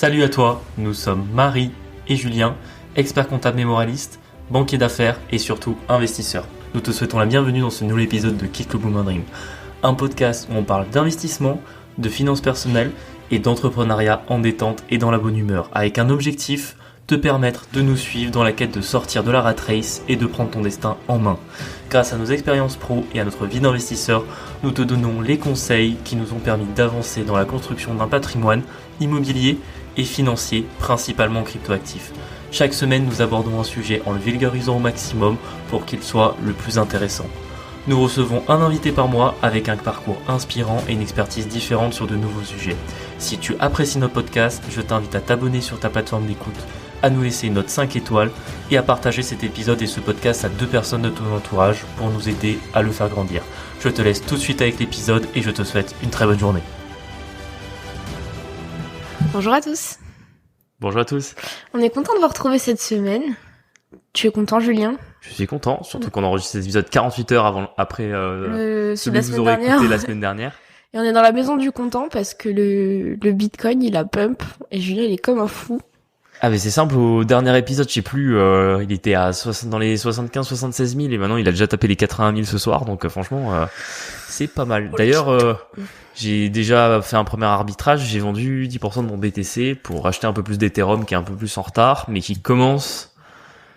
Salut à toi, nous sommes Marie et Julien, experts comptables et moralistes, banquiers d'affaires et surtout investisseurs. Nous te souhaitons la bienvenue dans ce nouvel épisode de Kick le Boom Dream, un podcast où on parle d'investissement, de finances personnelles et d'entrepreneuriat en détente et dans la bonne humeur, avec un objectif, te permettre de nous suivre dans la quête de sortir de la rat race et de prendre ton destin en main. Grâce à nos expériences pro et à notre vie d'investisseur, nous te donnons les conseils qui nous ont permis d'avancer dans la construction d'un patrimoine immobilier et financier, principalement cryptoactif. Chaque semaine, nous abordons un sujet en le vulgarisant au maximum pour qu'il soit le plus intéressant. Nous recevons un invité par mois avec un parcours inspirant et une expertise différente sur de nouveaux sujets. Si tu apprécies notre podcast, je t'invite à t'abonner sur ta plateforme d'écoute, à nous laisser une note 5 étoiles et à partager cet épisode et ce podcast à 2 personnes de ton entourage pour nous aider à le faire grandir. Je te laisse tout de suite avec l'épisode et je te souhaite une très bonne journée. Bonjour à tous. Bonjour à tous. On est content de vous retrouver cette semaine. Tu es content, Julien? Je suis content, surtout qu'on enregistre cet épisode 48 heures après celui que vous aurez écouté la semaine dernière. Et on est dans la maison du content parce que le Bitcoin, il a pump et Julien, il est comme un fou. Ah mais c'est simple, au dernier épisode, je sais plus, il était dans les 75-76 000 et maintenant il a déjà tapé les 80 000 ce soir, donc franchement, c'est pas mal. D'ailleurs, j'ai déjà fait un premier arbitrage, j'ai vendu 10% de mon BTC pour acheter un peu plus d'Ethereum qui est un peu plus en retard, mais qui commence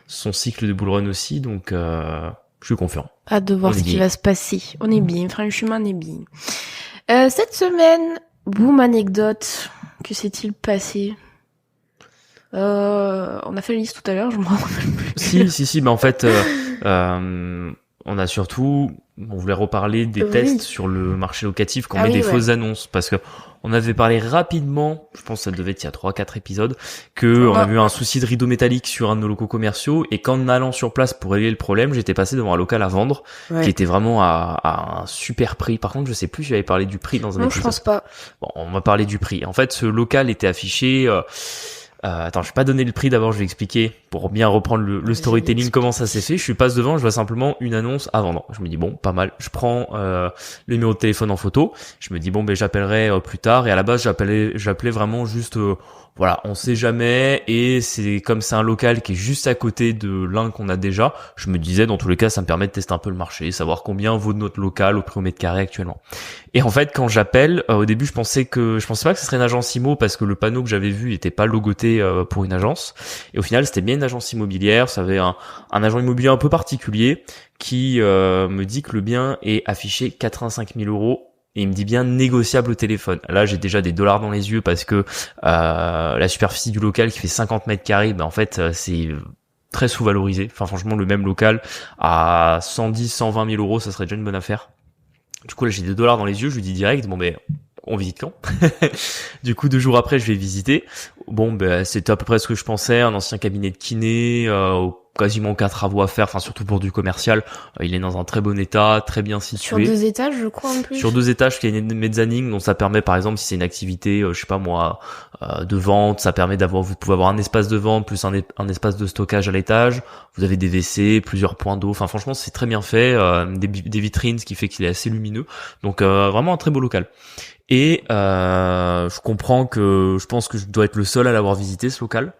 son cycle de bull run aussi, donc je suis confiant. Hâte de voir ce qui va se passer. On est bien, franchement on est bien. Cette semaine, boum anecdote, que s'est-il passé? On a fait la liste tout à l'heure, je me rappelle plus. Si, mais en fait, on a surtout, on voulait reparler des tests sur le marché locatif quand on met des fausses annonces, parce que on avait parlé rapidement, je pense que ça devait être il y a 3-4 épisodes, on avait eu un souci de rideau métallique sur un de nos locaux commerciaux, et qu'en allant sur place pour régler le problème, j'étais passé devant un local à vendre, qui était vraiment à un super prix. Par contre, je sais plus si j'avais parlé du prix dans un épisode. Non, je pense pas. Bon, on va parler du prix. En fait, ce local était affiché, attends, je vais pas donner le prix d'abord, je vais expliquer pour bien reprendre le storytelling comment ça s'est fait. Je passe devant, je vois simplement une annonce à vendre. Je me dis bon, pas mal. Je prends le numéro de téléphone en photo. Je me dis bon, ben j'appellerai plus tard. Et à la base, j'appelais vraiment juste voilà, on sait jamais, et c'est comme c'est un local qui est juste à côté de l'un qu'on a déjà, je me disais dans tous les cas ça me permet de tester un peu le marché, savoir combien vaut notre local au prix au mètre carré actuellement. Et en fait quand j'appelle, au début je pensais pas que ce serait une agence IMO parce que le panneau que j'avais vu était pas logoté pour une agence, et au final c'était bien une agence immobilière. Ça avait un agent immobilier un peu particulier qui me dit que le bien est affiché 85 000 €. Et il me dit bien négociable au téléphone. Là, j'ai déjà des dollars dans les yeux parce que la superficie du local qui fait 50 mètres carrés, ben en fait, c'est très sous-valorisé. Enfin, franchement, le même local à 110-120 000 €, ça serait déjà une bonne affaire. Du coup, là, j'ai des dollars dans les yeux. Je lui dis direct, bon, ben, on visite quand? Du coup, 2 jours après, je vais visiter. Bon, ben, c'était à peu près ce que je pensais. Un ancien cabinet de kiné, quasiment aucun travaux à faire, enfin surtout pour du commercial. Il est dans un très bon état, très bien situé. Sur 2 étages, je crois, en plus. Sur 2 étages, il y a une mezzanine, donc ça permet, par exemple, si c'est une activité, je sais pas moi, de vente, ça permet vous pouvez avoir un espace de vente plus un espace de stockage à l'étage. Vous avez des WC, plusieurs points d'eau. Enfin, franchement, c'est très bien fait. Des vitrines, ce qui fait qu'il est assez lumineux. Donc, vraiment un très beau local. Et je comprends que je pense que je dois être le seul à l'avoir visité, ce local.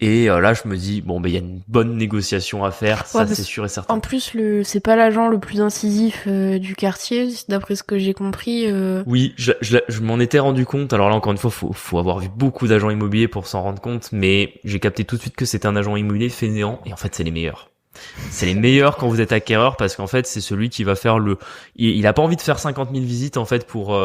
Et là, je me dis, bon, ben, il y a une bonne négociation à faire, ça c'est sûr et certain. En plus, c'est pas l'agent le plus incisif du quartier, d'après ce que j'ai compris. Oui, je m'en étais rendu compte. Alors là, encore une fois, faut avoir vu beaucoup d'agents immobiliers pour s'en rendre compte, mais j'ai capté tout de suite que c'était un agent immobilier fainéant, et en fait, c'est les meilleurs. C'est les meilleurs quand vous êtes acquéreur, parce qu'en fait c'est celui qui va faire il a pas envie de faire 50 000 visites en fait pour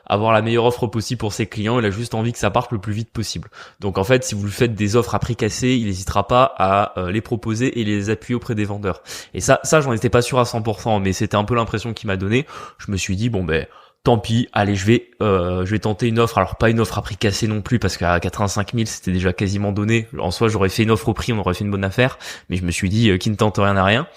avoir la meilleure offre possible pour ses clients. Il a juste envie que ça parte le plus vite possible. Donc en fait, si vous lui faites des offres à prix cassé, il n'hésitera pas à les proposer et les appuyer auprès des vendeurs. Et ça j'en étais pas sûr à 100%, mais c'était un peu l'impression qu'il m'a donné. Je me suis dit bon ben tant pis, allez, je vais tenter une offre. Alors pas une offre à prix cassé non plus, parce qu'à 85 000 c'était déjà quasiment donné. En soi, j'aurais fait une offre au prix, on aurait fait une bonne affaire. Mais je me suis dit, qui ne tente rien n'a rien.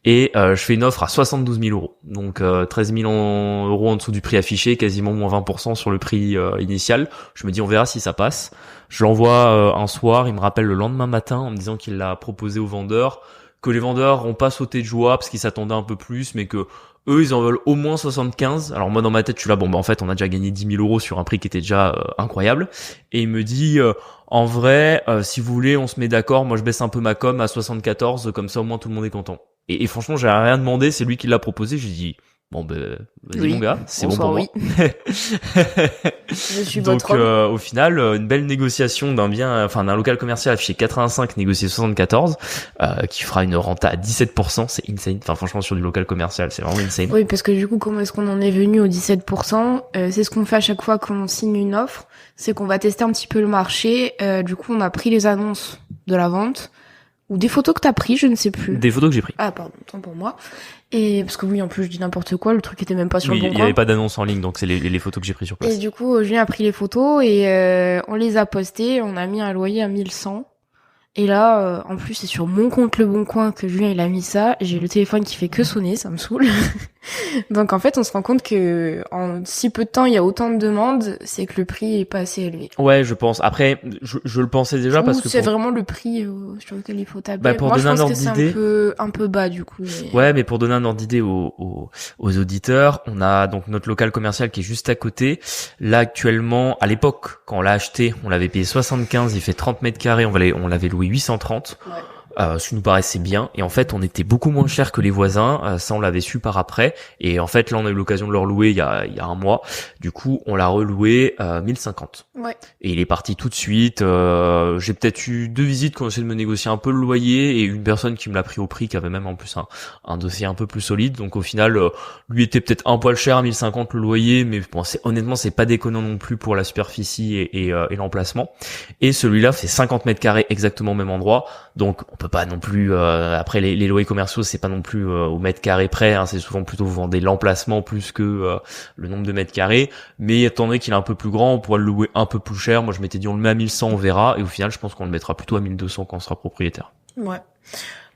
Et je fais une offre à 72 000 €. Donc 13 000 € en dessous du prix affiché, quasiment moins 20% sur le prix initial. Je me dis, on verra si ça passe. Je l'envoie un soir, il me rappelle le lendemain matin en me disant qu'il l'a proposé aux vendeurs, que les vendeurs ont pas sauté de joie parce qu'ils s'attendaient un peu plus, mais que eux, ils en veulent au moins 75. Alors moi, dans ma tête, je suis là, bon, bah en fait, on a déjà gagné 10 000 euros sur un prix qui était déjà incroyable. Et il me dit, en vrai, si vous voulez, on se met d'accord. Moi, je baisse un peu ma com à 74, comme ça, au moins, tout le monde est content. Et franchement, j'ai rien demandé. C'est lui qui l'a proposé. J'ai dit, bon, ben, vas-y, Oui. mon gars, c'est bon Bonsoir, pour oui. moi. Je suis Donc, votre homme. au final, une belle négociation d'un local commercial affiché 85, négocié 74, qui fera une renta à 17%. C'est insane. Enfin, franchement, sur du local commercial, c'est vraiment insane. Oui, parce que du coup, comment est-ce qu'on en est venu au 17%? C'est ce qu'on fait à chaque fois qu'on signe une offre. C'est qu'on va tester un petit peu le marché. Du coup, on a pris les annonces de la vente. Ou des photos que t'as pris, je ne sais plus. Des photos que j'ai prises. Ah, pardon, tant pour moi. Et parce que oui, en plus, je dis n'importe quoi, le truc était même pas sur Oui, le bon il y coin. avait pas d'annonce en ligne, donc c'est les photos que j'ai prises sur place. Et du coup, Julien a pris les photos et on les a postées. On a mis un loyer à 1100. Et là, en plus, c'est sur mon compte Le Bon Coin que Julien il a mis ça. J'ai le téléphone qui fait que sonner, ça me saoule. Donc en fait, on se rend compte que en si peu de temps, il y a autant de demandes, c'est que le prix est pas assez élevé. Ouais, je pense. Après, je le pensais déjà parce que c'est vraiment le prix sur lequel il faut taper. Bah, pour moi, je donner pense un que c'est ordre d'idée. un peu bas du coup. Mais... Ouais, mais pour donner un ordre d'idée aux auditeurs, on a donc notre local commercial qui est juste à côté. Là, actuellement, à l'époque, quand on l'a acheté, on l'avait payé 75, il fait 30 mètres carrés, on l'avait loué 830. Ouais. Ce qui nous paraissait bien. Et en fait, on était beaucoup moins cher que les voisins. Ça, on l'avait su par après. Et en fait, là, on a eu l'occasion de le relouer il y a un mois. Du coup, on l'a reloué 1050. Ouais. Et il est parti tout de suite. J'ai peut-être eu 2 visites qui ont essayé de me négocier un peu le loyer et une personne qui me l'a pris au prix, qui avait même en plus un dossier un peu plus solide. Donc au final, lui était peut-être un poil cher, 1050 le loyer, mais bon, honnêtement, c'est pas déconnant non plus pour la superficie et l'emplacement. Et celui-là fait 50 mètres carrés exactement au même endroit. Donc on peut pas non plus après les loyers commerciaux, c'est pas non plus au mètre carré près, hein, c'est souvent plutôt vous vendez l'emplacement plus que le nombre de mètres carrés, mais étant donné qu'il est un peu plus grand, on pourra le louer un peu plus cher. Moi je m'étais dit on le met à 1100, on verra, et au final je pense qu'on le mettra plutôt à 1200 quand on sera propriétaire. Ouais.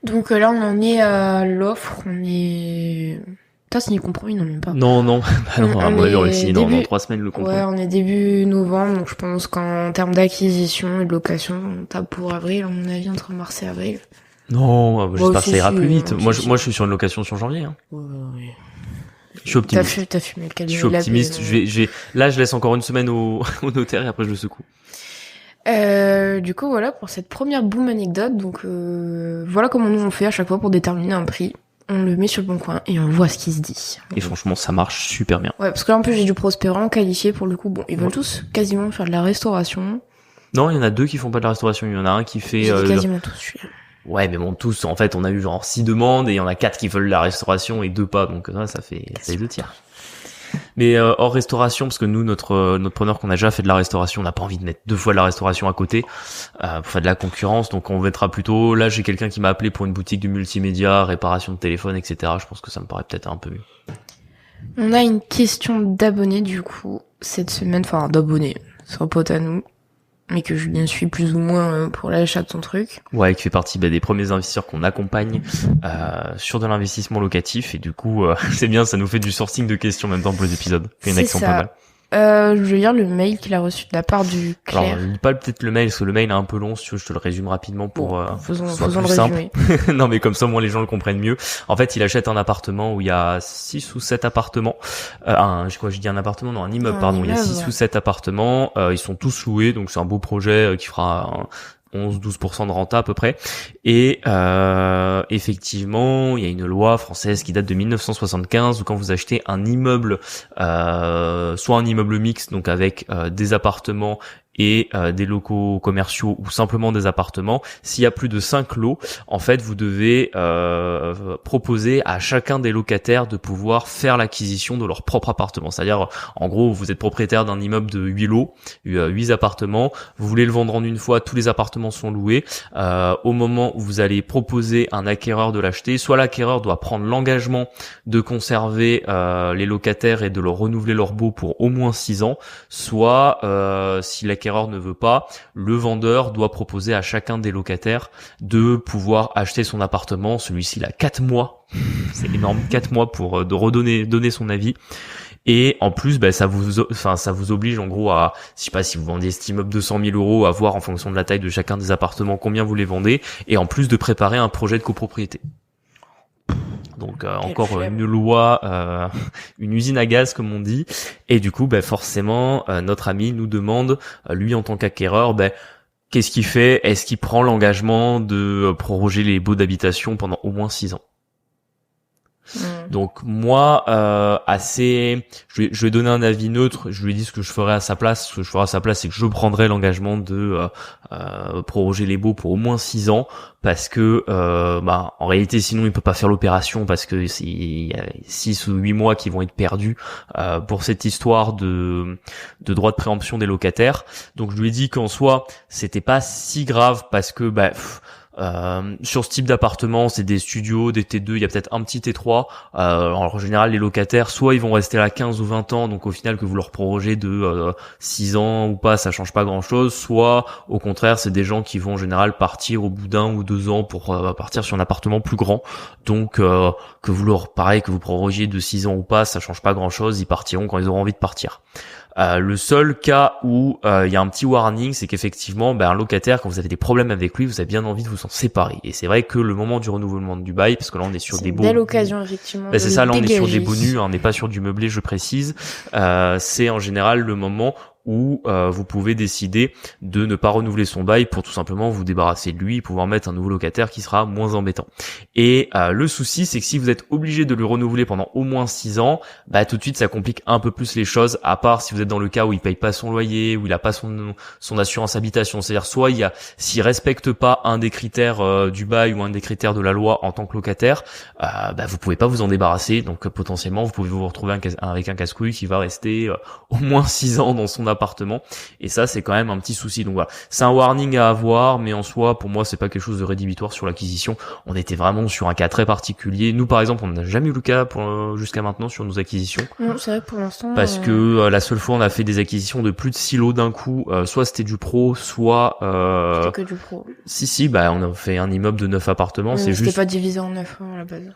Donc là on en est à l'offre, on est... T'as signé le compromis? Non, même pas. Non, bah non, à mon avis, on le signe dans 3 semaines le compromis. Ouais, on est début novembre, donc je pense qu'en termes d'acquisition et de location, on tape pour avril, à mon avis, entre mars et avril. Non, j'espère que ça ira plus vite. Moi, je suis sur une location sur janvier. Hein. Ouais. Je suis optimiste. T'as fumé le cabinet. Je suis optimiste. Là, je laisse encore une semaine au notaire et après je le secoue. Du coup, voilà pour cette première boom anecdote. Donc, voilà comment nous on fait à chaque fois pour déterminer un prix. On le met sur le bon coin et on voit ce qui se dit. Et franchement, ça marche super bien. Ouais, parce que là, en plus, j'ai du Prospérant qualifié pour le coup. Bon, ils veulent tous quasiment faire de la restauration. Non, il y en a 2 qui font pas de la restauration. Il y en a un qui fait... quasiment tous, celui-là. Ouais, mais bon, tous, en fait, on a eu genre 6 demandes et il y en a 4 qui veulent la restauration et 2 pas. Donc ça fait 2 tiers. Mais hors restauration, parce que nous, notre preneur qu'on a déjà fait de la restauration, on n'a pas envie de mettre 2 fois de la restauration à côté pour faire de la concurrence. Donc on mettra plutôt... Là, j'ai quelqu'un qui m'a appelé pour une boutique de multimédia, réparation de téléphone, etc. Je pense que ça me paraît peut-être un peu mieux. On a une question d'abonnés, du coup, cette semaine. Enfin, d'abonnés. C'est un pote à nous. Mais que Julien suit plus ou moins pour l'achat de son truc. Ouais, qui fait partie des premiers investisseurs qu'on accompagne sur de l'investissement locatif. Et du coup, c'est bien, ça nous fait du sourcing de questions en même temps pour les épisodes. Il y en a qui sont pas mal. Je vais lire le mail qu'il a reçu de la part du Claire. Alors, je lis pas peut-être le mail, parce que le mail est un peu long, si tu veux, je te le résume rapidement pour faisons plus simple. Non, mais comme ça, moi, les gens le comprennent mieux. En fait, il achète un appartement où il y a 6 ou 7 appartements. Je dis un appartement, non, un immeuble, pardon. Il y a 6 ou 7 appartements. Ils sont tous loués, donc c'est un beau projet qui fera 11-12% de renta à peu près. Et effectivement, il y a une loi française qui date de 1975 où quand vous achetez un immeuble, soit un immeuble mixte, donc avec des appartements et des locaux commerciaux ou simplement des appartements, s'il y a plus de 5 lots, en fait, vous devez proposer à chacun des locataires de pouvoir faire l'acquisition de leur propre appartement. C'est-à-dire, en gros, vous êtes propriétaire d'un immeuble de 8 lots, 8 appartements, vous voulez le vendre en une fois, tous les appartements sont loués. Au moment où vous allez proposer à un acquéreur de l'acheter, soit l'acquéreur doit prendre l'engagement de conserver les locataires et de leur renouveler leur baux pour au moins 6 ans, soit si l'acquéreur ne veut pas, le vendeur doit proposer à chacun des locataires de pouvoir acheter son appartement. Celui-ci, il a 4 mois. C'est énorme, 4 mois pour donner son avis. Et en plus, ça vous oblige en gros à, je sais pas, si vous vendiez cet immeuble 200 000 euros, à voir en fonction de la taille de chacun des appartements combien vous les vendez, et en plus de préparer un projet de copropriété. Donc encore une loi, une usine à gaz comme on dit. Et du coup, forcément, notre ami nous demande, lui en tant qu'acquéreur, qu'est-ce qu'il fait? Est-ce qu'il prend l'engagement de proroger les baux d'habitation pendant au moins 6 ans? Donc moi, je lui ai donné un avis neutre. Je lui ai dit ce que je ferais à sa place. Ce que je ferais à sa place, c'est que je prendrais l'engagement de proroger les baux pour au moins 6 ans, parce que en réalité, sinon il peut pas faire l'opération, parce que il y a 6 ou 8 mois qui vont être perdus pour cette histoire de droit de préemption des locataires. Donc je lui ai dit qu'en soi, c'était pas si grave, parce que sur ce type d'appartement, c'est des studios, des T2, il y a peut-être un petit T3. En général, les locataires, soit ils vont rester là 15 ou 20 ans, donc au final que vous leur prorogez de 6 ans ou pas, ça change pas grand-chose. Soit au contraire, c'est des gens qui vont en général partir au bout d'1 ou 2 ans pour partir sur un appartement plus grand. Donc que vous prorogiez de 6 ans ou pas, ça change pas grand-chose. Ils partiront quand ils auront envie de partir. Le seul cas où il y a un petit warning, c'est qu'effectivement, un locataire, quand vous avez des problèmes avec lui, vous avez bien envie de vous en séparer. Et c'est vrai que le moment du renouvellement du bail, parce que là on est sur des baux, belle occasion effectivement. C'est ça, là on est sur des baux nus, on n'est pas sur du meublé, je précise. C'est en général le moment où vous pouvez décider de ne pas renouveler son bail pour tout simplement vous débarrasser de lui et pouvoir mettre un nouveau locataire qui sera moins embêtant. Et le souci, c'est que si vous êtes obligé de le renouveler pendant au moins 6 ans, tout de suite ça complique un peu plus les choses, à part si vous êtes dans le cas où il paye pas son loyer, où il a pas son assurance habitation. C'est-à-dire soit s'il respecte pas un des critères du bail ou un des critères de la loi en tant que locataire, vous pouvez pas vous en débarrasser. Donc potentiellement vous pouvez vous retrouver avec un casse-couille qui va rester au moins 6 ans dans son appartement, et ça c'est quand même un petit souci. Donc voilà, c'est un warning à avoir, mais en soi pour moi c'est pas quelque chose de rédhibitoire sur l'acquisition. On était vraiment sur un cas très particulier. Nous par exemple on n'a jamais eu le cas jusqu'à maintenant sur nos acquisitions. Non, c'est vrai pour l'instant, parce que la seule fois on a fait des acquisitions de plus de 6 lots d'un coup, soit c'était du pro, soit c'était que du pro. Si on a fait un immeuble de 9 appartements. C'est c'était juste pas divisé en 9 à la base.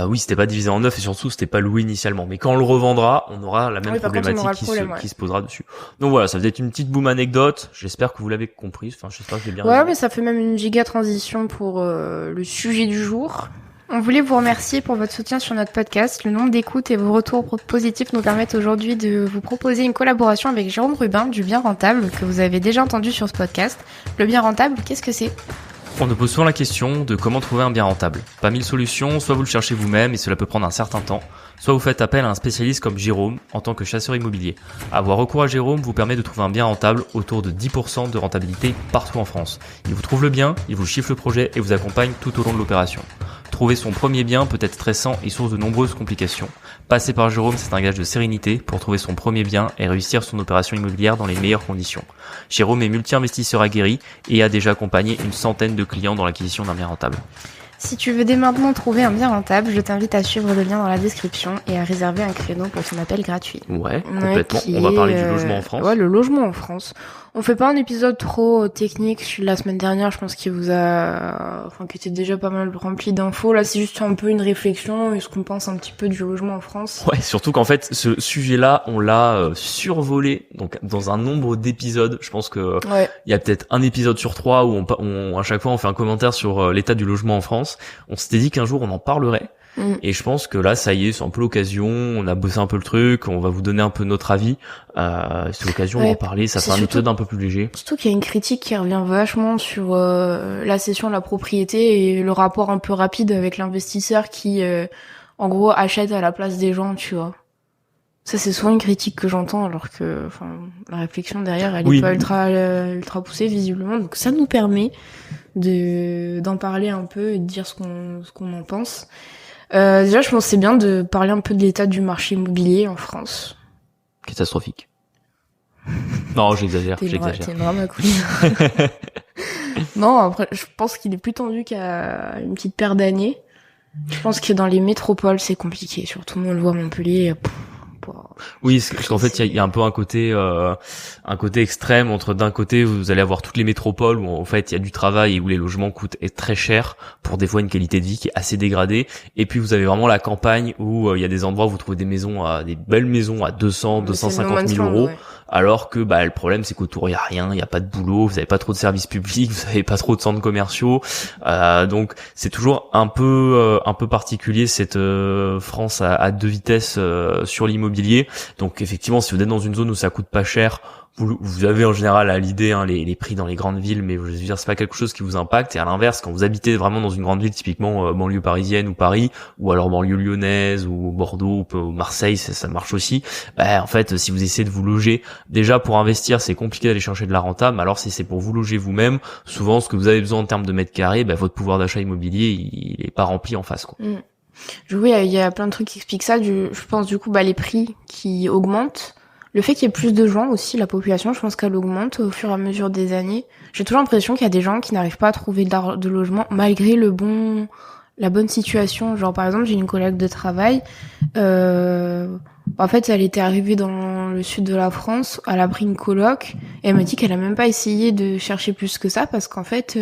oui, c'était pas divisé en 9, et surtout c'était pas loué initialement. Mais quand on le revendra, on aura la même problématique qui se posera dessus. Donc voilà, ça faisait une petite boom anecdote. J'espère que vous l'avez compris. Enfin, j'espère que j'ai bien Ouais, résumé. mais ça fait même une giga transition pour le sujet du jour. On voulait vous remercier pour votre soutien sur notre podcast. Le nombre d'écoutes et vos retours positifs nous permettent aujourd'hui de vous proposer une collaboration avec Jérôme Rubin du Bien Rentable, que vous avez déjà entendu sur ce podcast. Le Bien Rentable, qu'est-ce que c'est ? On nous pose souvent la question de comment trouver un bien rentable. Pas 1000 solutions, soit vous le cherchez vous-même et cela peut prendre un certain temps, soit vous faites appel à un spécialiste comme Jérôme en tant que chasseur immobilier. Avoir recours à Jérôme vous permet de trouver un bien rentable autour de 10% de rentabilité partout en France. Il vous trouve le bien, il vous chiffre le projet et vous accompagne tout au long de l'opération. Trouver son premier bien peut être stressant et source de nombreuses complications. Passer par Jérôme, c'est un gage de sérénité pour trouver son premier bien et réussir son opération immobilière dans les meilleures conditions. Jérôme est multi-investisseur aguerri et a déjà accompagné une centaine de clients dans l'acquisition d'un bien rentable. Si tu veux dès maintenant trouver un bien rentable, je t'invite à suivre le lien dans la description et à réserver un créneau pour ton appel gratuit. Ouais, complètement. On va parler du logement en France. Ouais, le logement en France. On fait pas un épisode trop technique. Celui de la semaine dernière, je pense qu'il qui était déjà pas mal rempli d'infos. Là, c'est juste un peu une réflexion et ce qu'on pense un petit peu du logement en France. Ouais, surtout qu'en fait, ce sujet-là, on l'a survolé donc dans un nombre d'épisodes. Je pense que il y a peut-être un épisode sur 3 où à chaque fois on fait un commentaire sur l'état du logement en France. On s'était dit qu'un jour on en parlerait. Et je pense que là, ça y est, c'est un peu l'occasion. On a bossé un peu le truc. On va vous donner un peu notre avis. C'est l'occasion d'en parler. Ça fait un épisode un peu plus léger. Surtout qu'il y a une critique qui revient vachement sur la cession de la propriété et le rapport un peu rapide avec l'investisseur qui, en gros, achète à la place des gens, tu vois. Ça, c'est souvent une critique que j'entends, alors que, la réflexion derrière, elle est pas ultra poussée visiblement. Donc, ça nous permet d'en parler un peu et de dire ce qu'on en pense. Déjà, je pense que c'est bien de parler un peu de l'état du marché immobilier en France. Catastrophique. Non, j'exagère. T'es une drama queen. Non, après, je pense qu'il est plus tendu qu'à une petite paire d'années. Je pense que dans les métropoles, c'est compliqué. Surtout, on le voit à Montpellier. Oui, parce qu'en fait, il y a un peu un côté extrême entre d'un côté, vous allez avoir toutes les métropoles où en fait il y a du travail et où les logements coûtent très cher pour des fois une qualité de vie qui est assez dégradée. Et puis vous avez vraiment la campagne où il y a des endroits où vous trouvez des belles maisons à 200, 250 000 euros. alors que le problème c'est qu'autour il y a rien, il y a pas de boulot, vous avez pas trop de services publics, vous avez pas trop de centres commerciaux, donc c'est toujours un peu particulier cette France à deux vitesses sur l'immobilier. Donc effectivement, si vous êtes dans une zone où ça coûte pas cher, vous avez en général à l'idée les prix dans les grandes villes, mais je veux dire c'est pas quelque chose qui vous impacte. Et à l'inverse, quand vous habitez vraiment dans une grande ville, typiquement banlieue parisienne ou Paris, ou alors banlieue lyonnaise ou Bordeaux ou Marseille, ça marche aussi. En fait, si vous essayez de vous loger, déjà pour investir, c'est compliqué d'aller chercher de la renta. Mais alors si c'est pour vous loger vous-même, souvent ce que vous avez besoin en termes de mètres carrés, votre pouvoir d'achat immobilier, il est pas rempli en face, quoi. Oui, il y a plein de trucs qui expliquent ça. Je pense du coup les prix qui augmentent. Le fait qu'il y ait plus de gens aussi, la population, je pense qu'elle augmente au fur et à mesure des années. J'ai toujours l'impression qu'il y a des gens qui n'arrivent pas à trouver de logement malgré la bonne situation. Genre par exemple, j'ai une collègue de travail. En fait, elle était arrivée dans le sud de la France, elle a pris une coloc et elle m'a dit qu'elle a même pas essayé de chercher plus que ça parce qu'en fait,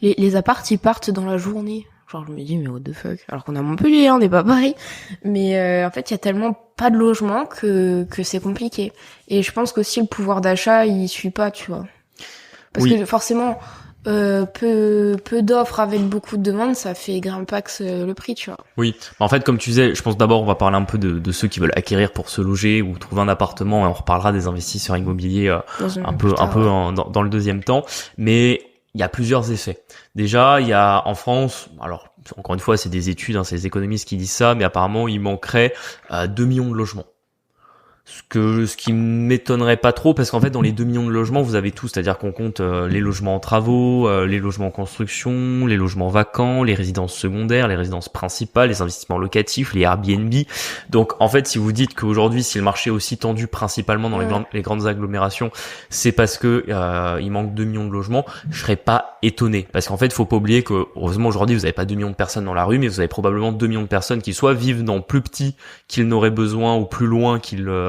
les apparts ils partent dans la journée. Genre, je me dis, mais what the fuck? Alors qu'on a Montpellier, on n'est pas Paris. Mais en fait, il y a tellement pas de logement que c'est compliqué. Et je pense qu'aussi le pouvoir d'achat, il suit pas, tu vois. Parce que forcément, peu d'offres avec beaucoup de demandes, ça fait grimpax le prix, tu vois. Oui, en fait, comme tu disais, je pense d'abord on va parler un peu de ceux qui veulent acquérir pour se loger ou trouver un appartement, et on reparlera des investisseurs immobiliers un peu dans le deuxième temps. Mais il y a plusieurs effets. Déjà, il y a en France, alors encore une fois, c'est des études, c'est les économistes qui disent ça, mais apparemment il manquerait 2 millions de logements. Ce qui m'étonnerait pas trop, parce qu'en fait dans les 2 millions de logements vous avez tout, c'est-à-dire qu'on compte les logements en travaux, les logements en construction, les logements vacants, les résidences secondaires, les résidences principales, les investissements locatifs, les Airbnb. Donc en fait si vous dites qu'aujourd'hui si le marché est aussi tendu principalement dans les grandes agglomérations, c'est parce que il manque 2 millions de logements, je serais pas étonné, parce qu'en fait faut pas oublier que heureusement aujourd'hui vous avez pas 2 millions de personnes dans la rue, mais vous avez probablement 2 millions de personnes qui soit vivent dans plus petit qu'ils n'auraient besoin ou plus loin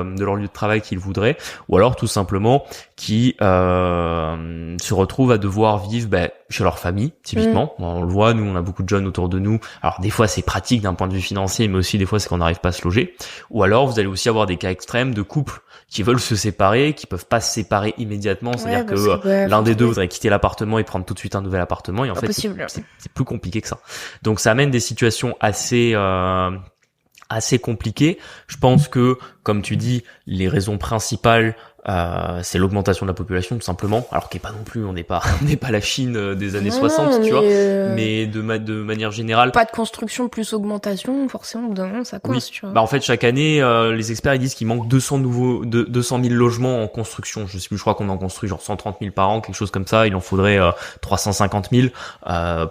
de leur lieu de travail qu'ils voudraient, ou alors tout simplement qui se retrouvent à devoir vivre chez leur famille, typiquement. On le voit, nous on a beaucoup de jeunes autour de nous, alors des fois c'est pratique d'un point de vue financier, mais aussi des fois c'est qu'on n'arrive pas à se loger, ou alors vous allez aussi avoir des cas extrêmes de couples qui veulent se séparer, qui peuvent pas se séparer immédiatement, c'est-à-dire que l'un des deux voudrait quitter l'appartement et prendre tout de suite un nouvel appartement, et en fait c'est plus compliqué que ça. Donc ça amène des situations assez compliqué. Je pense que, comme tu dis, les raisons principales, c'est l'augmentation de la population, tout simplement. Alors qu'il est pas non plus, on n'est pas la Chine des années 60, tu vois. Mais de manière générale. Pas de construction plus augmentation, forcément, au bout d'un moment, ça coince, tu vois. En fait, chaque année, les experts, ils disent qu'il manque 200 000 logements en construction. Je sais plus, je crois qu'on en construit genre 130 000 par an, quelque chose comme ça. Il en faudrait 350 000,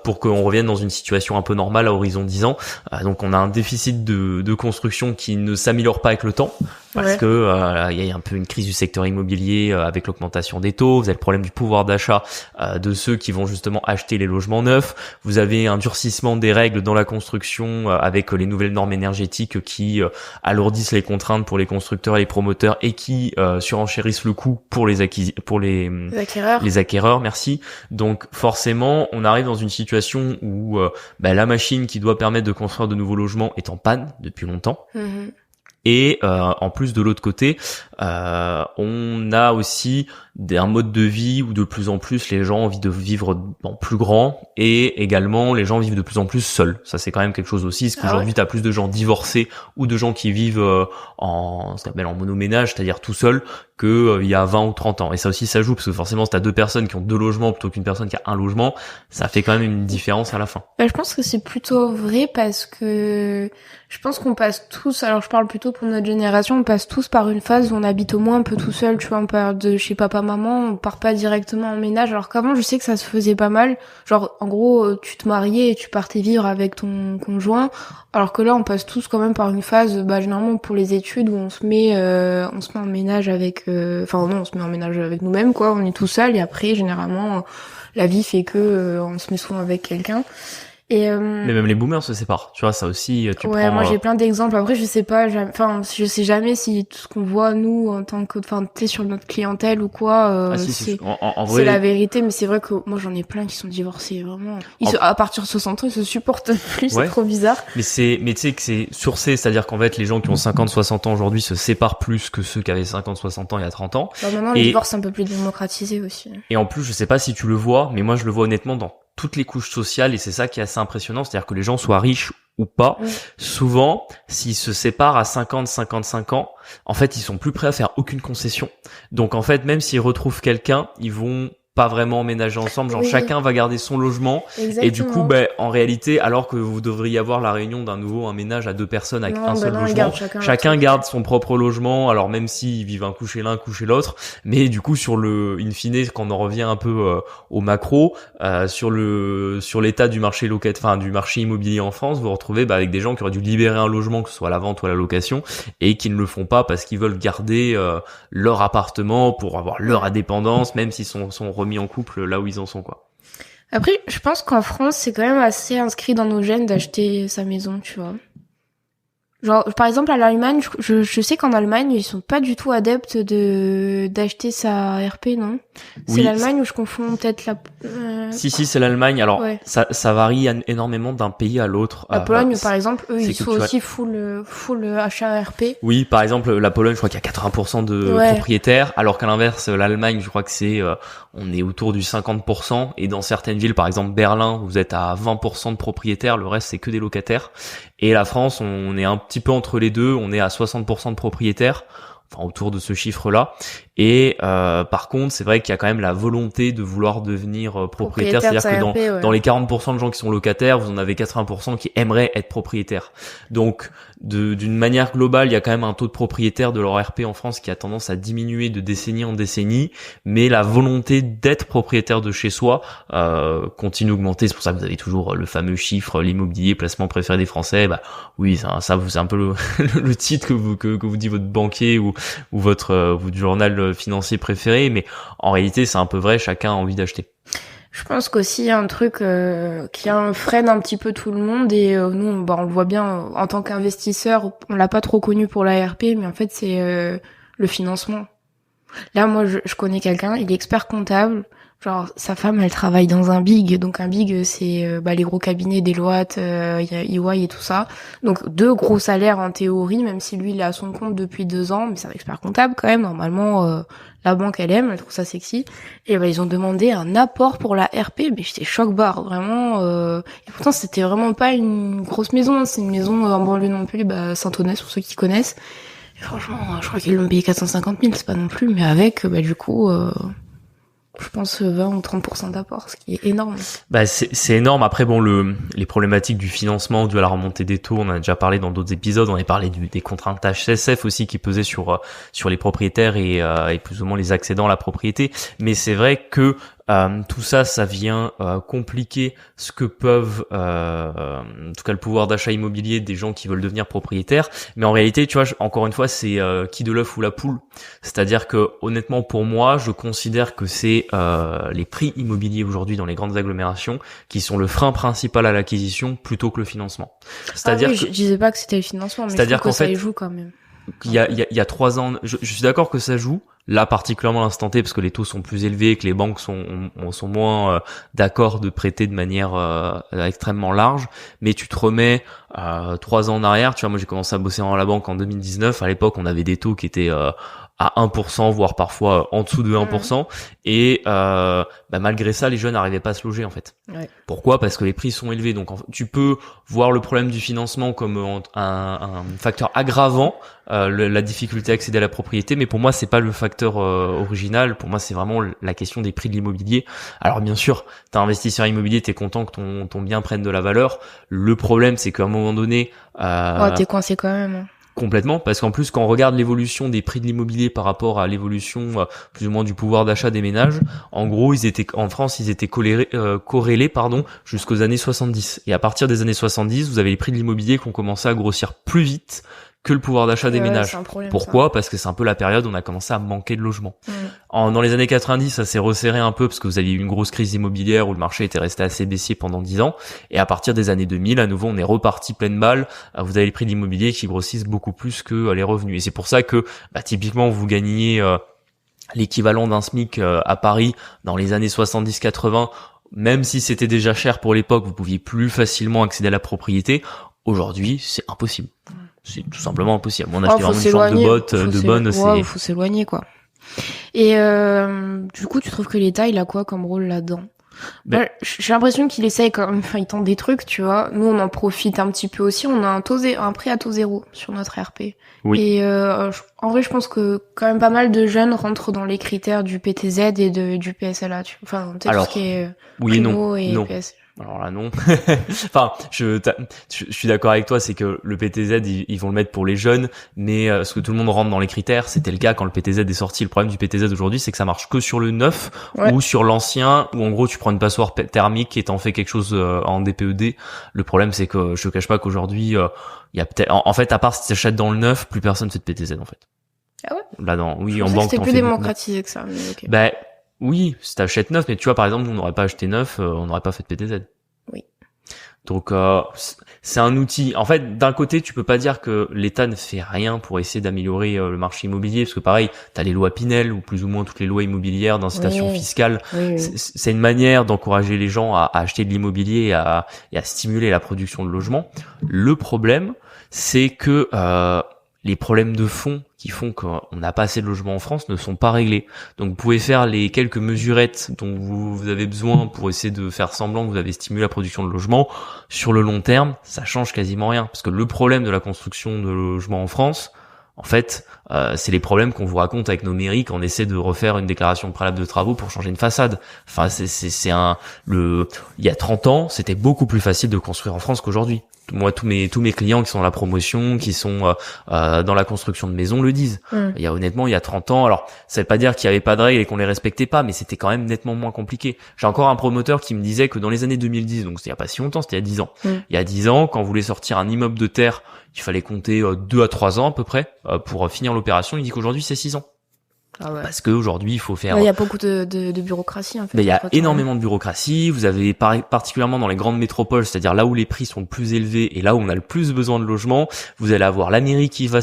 pour qu'on revienne dans une situation un peu normale à horizon 10 ans. Donc on a un déficit de construction qui ne s'améliore pas avec le temps. Parce que il y a un peu une crise du secteur immobilier avec l'augmentation des taux, vous avez le problème du pouvoir d'achat de ceux qui vont justement acheter les logements neufs, vous avez un durcissement des règles dans la construction avec les nouvelles normes énergétiques qui alourdissent les contraintes pour les constructeurs et les promoteurs et qui surenchérissent le coût pour les acquéreurs, merci. Donc forcément, on arrive dans une situation où la machine qui doit permettre de construire de nouveaux logements est en panne depuis longtemps. Et en plus de l'autre côté, on a aussi un mode de vie où de plus en plus les gens ont envie de vivre en plus grand, et également les gens vivent de plus en plus seuls. Ça c'est quand même quelque chose aussi, parce qu'aujourd'hui t'as plus de gens divorcés ou de gens qui vivent en ce qu'on appelle en monoménage, c'est-à-dire tout seul, que il y a 20 ou 30 ans. Et ça aussi ça joue, parce que forcément si t'as deux personnes qui ont deux logements plutôt qu'une personne qui a un logement, ça fait quand même une différence à la fin. Je pense que c'est plutôt vrai, parce que je pense qu'on passe tous, alors je parle plutôt pour notre génération, on passe tous par une phase où on habite au moins un peu tout seul, tu vois, on part de chez papa, maman, on part pas directement en ménage, alors qu'avant je sais que ça se faisait pas mal, genre en gros tu te mariais et tu partais vivre avec ton conjoint, alors que là on passe tous quand même par une phase, généralement pour les études, où on se met en ménage avec, on se met en ménage avec nous-mêmes, quoi, on est tout seul, et après généralement la vie fait que on se met souvent avec quelqu'un. Mais même les boomers se séparent. Tu vois, ça aussi, tu ouais, prends... moi j'ai plein d'exemples. Après, je sais pas, je sais jamais si tout ce qu'on voit nous en tant que, enfin, tu sais, sur notre clientèle ou quoi, Ah si, c'est en c'est vrai... la vérité. Mais c'est vrai que moi j'en ai plein qui sont divorcés, vraiment. À partir de 60 ans, ils se supportent plus. Ouais. C'est trop bizarre. Mais tu sais que c'est sourcé, c'est-à-dire qu'en fait, les gens qui ont 50, 60 ans aujourd'hui se séparent plus que ceux qui avaient 50, 60 ans il y a 30 ans. Bah, maintenant, le divorce c'est un peu plus démocratisé aussi. Et en plus, je sais pas si tu le vois, mais moi je le vois honnêtement dans toutes les couches sociales, et c'est ça qui est assez impressionnant, c'est-à-dire que les gens soient riches ou pas, souvent, s'ils se séparent à 50, 55 ans, en fait, ils sont plus prêts à faire aucune concession. Donc en fait, même s'ils retrouvent quelqu'un, ils vont pas vraiment emménager ensemble, genre chacun va garder son logement. Exactement. Et du coup en réalité, alors que vous devriez avoir la réunion un ménage à 2 personnes avec un seul logement, chacun garde son propre logement, alors même s'ils vivent un coup chez l'un, un coup chez l'autre, mais du coup sur le in fine, quand on en revient un peu au macro, sur l'état du marché du marché immobilier en France, vous vous retrouvez avec des gens qui auraient dû libérer un logement, que ce soit à la vente ou à la location, et qui ne le font pas parce qu'ils veulent garder leur appartement pour avoir leur indépendance, même s'ils sont remis en couple là où ils en sont, quoi. Après, je pense qu'en France, c'est quand même assez inscrit dans nos gènes d'acheter sa maison, tu vois. Genre, par exemple, à l'Allemagne, je sais qu'en Allemagne, ils sont pas du tout adeptes d'acheter sa RP, non? C'est oui, l'Allemagne où je confonds peut-être la... Si, c'est l'Allemagne. Alors, ça varie énormément d'un pays à l'autre. La Pologne, par exemple, eux, ils sont aussi full achat RP. Oui, par exemple, la Pologne, je crois qu'il y a 80% de propriétaires, alors qu'à l'inverse, l'Allemagne, je crois que on est autour du 50%, et dans certaines villes, par exemple Berlin, vous êtes à 20% de propriétaires, le reste c'est que des locataires. Et la France, on est un petit peu entre les deux, on est à 60% de propriétaires, enfin autour de ce chiffre-là. Et par contre, c'est vrai qu'il y a quand même la volonté de vouloir devenir propriétaire, c'est-à-dire que dans les 40% de gens qui sont locataires, vous en avez 80% qui aimeraient être propriétaires. Donc d'une manière globale, il y a quand même un taux de propriétaires de leur RP en France qui a tendance à diminuer de décennie en décennie, mais la volonté d'être propriétaire de chez soi continue d'augmenter. C'est pour ça que vous avez toujours le fameux chiffre, l'immobilier, placement préféré des Français. Bah oui, ça c'est un peu le titre que vous dit votre banquier ou votre journal financier préféré, mais en réalité c'est un peu vrai, chacun a envie d'acheter. Je pense qu'aussi il y a un truc qui freine un petit peu tout le monde, et nous on le voit bien en tant qu'investisseur, on l'a pas trop connu pour la RP, mais en fait c'est le financement. Là moi je connais quelqu'un, il est expert comptable. Genre, sa femme, elle travaille dans un big. Donc, un big, c'est les gros cabinets Deloitte, y a EY et tout ça. Donc, 2 gros salaires en théorie, même si lui, il est à son compte depuis 2 ans. Mais c'est un expert comptable quand même. Normalement, la banque, elle trouve ça sexy. Et ils ont demandé un apport pour la RP. Mais j'étais choc-barre, vraiment. Et pourtant, c'était vraiment pas une grosse maison. C'est une maison en banlieue non plus, Saint-Onès, pour ceux qui connaissent. Et franchement, je crois qu'ils l'ont payé 450 000, c'est pas non plus. Mais avec, du coup... je pense 20 ou 30% d'apport, ce qui est énorme. C'est énorme. Après, les problématiques du financement dues à la remontée des taux, on en a déjà parlé dans d'autres épisodes. On a parlé des contraintes HSF aussi qui pesaient sur les propriétaires et plus ou moins les accédants à la propriété. Mais c'est vrai que tout ça vient compliquer ce que peuvent, en tout cas le pouvoir d'achat immobilier des gens qui veulent devenir propriétaires. Mais en réalité, tu vois, encore une fois, c'est qui de l'œuf ou la poule. C'est-à-dire que honnêtement, pour moi, je considère que c'est les prix immobiliers aujourd'hui dans les grandes agglomérations qui sont le frein principal à l'acquisition plutôt que le financement. C'est-à-dire je disais pas que c'était le financement, mais je trouve que ça y joue quand même. Il y a 3 ans, je suis d'accord que ça joue. Là, particulièrement à l'instant T, parce que les taux sont plus élevés, que les banques sont moins d'accord de prêter de manière extrêmement large. Mais tu te remets 3 ans en arrière. Tu vois, moi j'ai commencé à bosser dans la banque en 2019. À l'époque, on avait des taux qui étaient à 1%, voire parfois en dessous de 1%. Et malgré ça, les jeunes n'arrivaient pas à se loger en fait. Ouais. Pourquoi ? Parce que les prix sont élevés. Donc tu peux voir le problème du financement comme un facteur aggravant, la difficulté à accéder à la propriété. Mais pour moi, c'est pas le facteur original. Pour moi, c'est vraiment la question des prix de l'immobilier. Alors bien sûr, t'es investisseur immobilier, t'es content que ton bien prenne de la valeur. Le problème, c'est qu'à un moment donné... t'es coincé quand même. Complètement, parce qu'en plus quand on regarde l'évolution des prix de l'immobilier par rapport à l'évolution plus ou moins du pouvoir d'achat des ménages, en gros en France ils étaient corrélés jusqu'aux années 70. Et à partir des années 70, vous avez les prix de l'immobilier qui ont commencé à grossir plus vite que le pouvoir d'achat des ménages. C'est un problème, Pourquoi ? Parce que c'est un peu la période où on a commencé à manquer de logements. Dans les années 90, ça s'est resserré un peu parce que vous aviez eu une grosse crise immobilière où le marché était resté assez baissier pendant 10 ans. Et à partir des années 2000, à nouveau, on est reparti pleine balle. Vous avez les prix de l'immobilier qui grossissent beaucoup plus que les revenus. Et c'est pour ça que, typiquement, vous gagnez l'équivalent d'un SMIC à Paris dans les années 70-80. Même si c'était déjà cher pour l'époque, vous pouviez plus facilement accéder à la propriété. Aujourd'hui, c'est impossible. C'est tout simplement impossible. On a acheté vraiment une chambre de bottes, de bonnes. Il faut s'éloigner, quoi. Et du coup, tu trouves que l'État, il a quoi comme rôle là-dedans ? J'ai l'impression qu'il essaye quand même, il tente des trucs, tu vois. Nous, on en profite un petit peu aussi. On a un prêt à taux zéro sur notre RP. Oui. Et en vrai, je pense que quand même pas mal de jeunes rentrent dans les critères du PTZ et du PSLA. Enfin, peut-être tout ce qui est oui et primo non. et Non. PS. Alors là, non. Enfin, je suis d'accord avec toi, c'est que le PTZ, ils vont le mettre pour les jeunes, mais ce que tout le monde rentre dans les critères, c'était le cas quand le PTZ est sorti. Le problème du PTZ aujourd'hui, c'est que ça marche que sur le neuf ou sur l'ancien, où en gros, tu prends une passoire thermique et t'en fais quelque chose en DPED. Le problème, c'est que je te cache pas qu'aujourd'hui, il y a peut-être, en fait, à part si tu achètes dans le neuf, plus personne fait de PTZ, en fait. Ah ouais? Là, oui, je en pensais banque, que c'était t'en plus fais démocratisé que ça, mais ok. Oui, si t'achètes neuf, mais tu vois, par exemple, nous, on n'aurait pas acheté neuf, on n'aurait pas fait de PTZ. Oui. Donc, c'est un outil. En fait, d'un côté, tu peux pas dire que l'État ne fait rien pour essayer d'améliorer le marché immobilier, parce que pareil, t'as les lois Pinel, ou plus ou moins toutes les lois immobilières d'incitation fiscale. Oui. C'est une manière d'encourager les gens à acheter de l'immobilier et à stimuler la production de logements. Le problème, c'est que les problèmes de fond qui font qu'on n'a pas assez de logements en France ne sont pas réglés. Donc vous pouvez faire les quelques mesurettes dont vous avez besoin pour essayer de faire semblant que vous avez stimulé la production de logements. Sur le long terme, ça change quasiment rien. Parce que le problème de la construction de logements en France, en fait, c'est les problèmes qu'on vous raconte avec nos mairies quand on essaie de refaire une déclaration préalable de travaux pour changer une façade. Enfin, il y a 30 ans, c'était beaucoup plus facile de construire en France qu'aujourd'hui. Moi, tous mes clients qui sont dans la promotion, qui sont dans la construction de maisons le disent. Il y a 30 ans, alors ça veut pas dire qu'il y avait pas de règles et qu'on les respectait pas, mais c'était quand même nettement moins compliqué. J'ai encore un promoteur qui me disait que dans les années 2010, donc c'était il y a pas si longtemps, c'était il y a 10 ans. Il y a 10 ans, quand on voulait sortir un immeuble de terre, il fallait compter 2 à 3 ans à peu près pour finir l'opération. Il dit qu'aujourd'hui c'est 6 ans. Ah ouais. Parce qu'aujourd'hui, il faut faire... Il y a beaucoup de bureaucratie, en fait. Il y a énormément de bureaucratie. Vous avez particulièrement dans les grandes métropoles, c'est-à-dire là où les prix sont le plus élevés et là où on a le plus besoin de logements, vous allez avoir la mairie qui va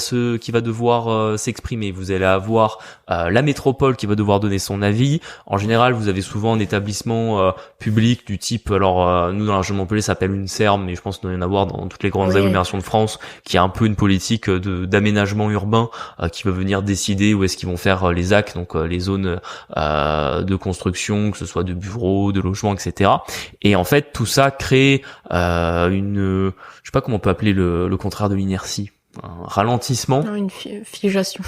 devoir s'exprimer. Vous allez avoir la métropole qui va devoir donner son avis. En général, vous avez souvent un établissement public du type... Alors, nous, dans la région de Montpellier, ça s'appelle une SERM, mais je pense qu'il doit y en avoir dans toutes les grandes agglomérations de France, qui a un peu une politique d'aménagement urbain qui va venir décider où est-ce qu'ils vont faire les ZAC, donc les zones de construction, que ce soit de bureaux, de logements, etc. Et en fait, tout ça crée je sais pas comment on peut appeler le contraire de l'inertie. Un ralentissement. Non, une figeation.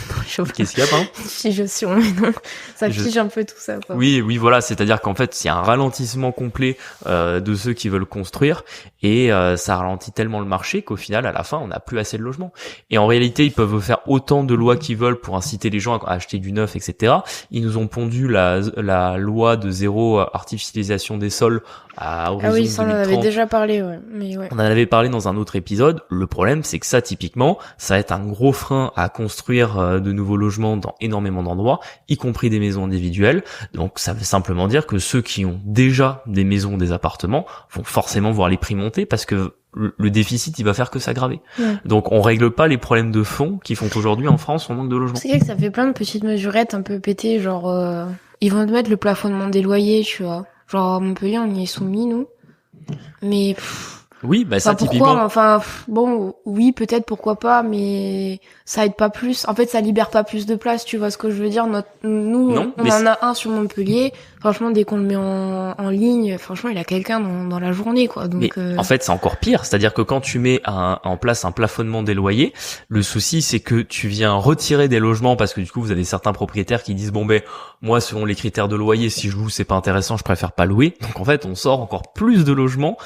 Qu'est-ce qu'il y a, pardon ? Figeation, mais non. Ça fige un peu tout ça, quoi. Oui, voilà. C'est-à-dire qu'en fait, il y a un ralentissement complet de ceux qui veulent construire et ça ralentit tellement le marché qu'au final, à la fin, on n'a plus assez de logements. Et en réalité, ils peuvent faire autant de lois qu'ils veulent pour inciter les gens à acheter du neuf, etc. Ils nous ont pondu la loi de zéro artificialisation des sols à horizon 2030. Ah oui, ça on en avait déjà parlé, ouais. Mais ouais. On en avait parlé dans un autre épisode. Le problème, c'est que ça, typiquement, ça va être un gros frein à construire de nouveaux logements dans énormément d'endroits, y compris des maisons individuelles. Donc, ça veut simplement dire que ceux qui ont déjà des maisons, des appartements, vont forcément voir les prix monter parce que le déficit, il va faire que s'aggraver. Ouais. Donc, on règle pas les problèmes de fond qui font qu'aujourd'hui, en France, on manque de logements. C'est vrai que ça fait plein de petites mesurettes un peu pétées, genre, ils vont te mettre le plafonnement des loyers, tu vois. Genre, à Montpellier, on y est soumis, nous. Mais... Oui, ça typiquement. Bon, oui, peut-être, pourquoi pas, mais ça aide pas plus. En fait, ça libère pas plus de place, tu vois ce que je veux dire. Nous, on en a un sur Montpellier. Franchement, dès qu'on le met en ligne, franchement, il a quelqu'un dans la journée, quoi. Donc, mais en fait, c'est encore pire. C'est-à-dire que quand tu mets en place un plafonnement des loyers, le souci, c'est que tu viens retirer des logements parce que du coup, vous avez certains propriétaires qui disent, moi, selon les critères de loyer, si je loue, c'est pas intéressant, je préfère pas louer. Donc, en fait, on sort encore plus de logements,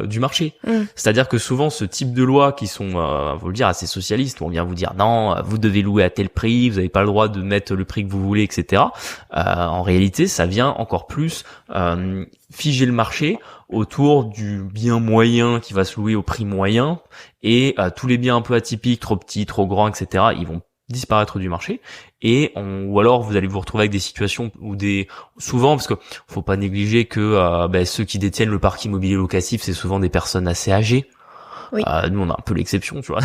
du marché. C'est-à-dire que souvent ce type de lois qui sont, faut le dire, assez socialistes, où on vient vous dire non, vous devez louer à tel prix, vous n'avez pas le droit de mettre le prix que vous voulez, etc. En réalité, ça vient encore plus figer le marché autour du bien moyen qui va se louer au prix moyen, et tous les biens un peu atypiques, trop petits, trop grands, etc. ils vont disparaître du marché, ou alors vous allez vous retrouver avec des situations où souvent, parce que faut pas négliger que ceux qui détiennent le parc immobilier locatif, c'est souvent des personnes assez âgées. Oui. Nous on a un peu l'exception, tu vois,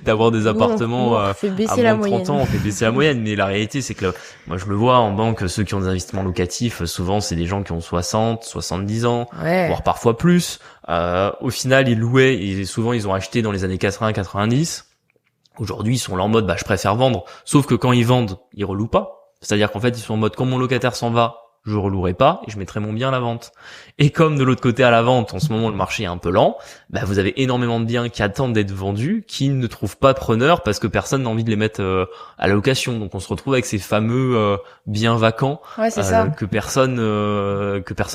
d'avoir des appartements on fait baisser à la moins de 30 ans, moyenne. on fait baisser la moyenne, mais la réalité c'est que moi je le vois en banque, ceux qui ont des investissements locatifs, souvent c'est des gens qui ont 60, 70 ans, voire parfois plus. Au final ils louaient, et souvent ils ont acheté dans les années 80, 90. Aujourd'hui, ils sont là en mode, je préfère vendre. Sauf que quand ils vendent, ils relouent pas. C'est-à-dire qu'en fait, ils sont en mode, quand mon locataire s'en va, je relouerai pas et je mettrai mon bien à la vente. Et comme de l'autre côté à la vente, en ce moment, le marché est un peu lent, vous avez énormément de biens qui attendent d'être vendus, qui ne trouvent pas preneur parce que personne n'a envie de les mettre à la location. Donc, on se retrouve avec ces fameux biens vacants que personne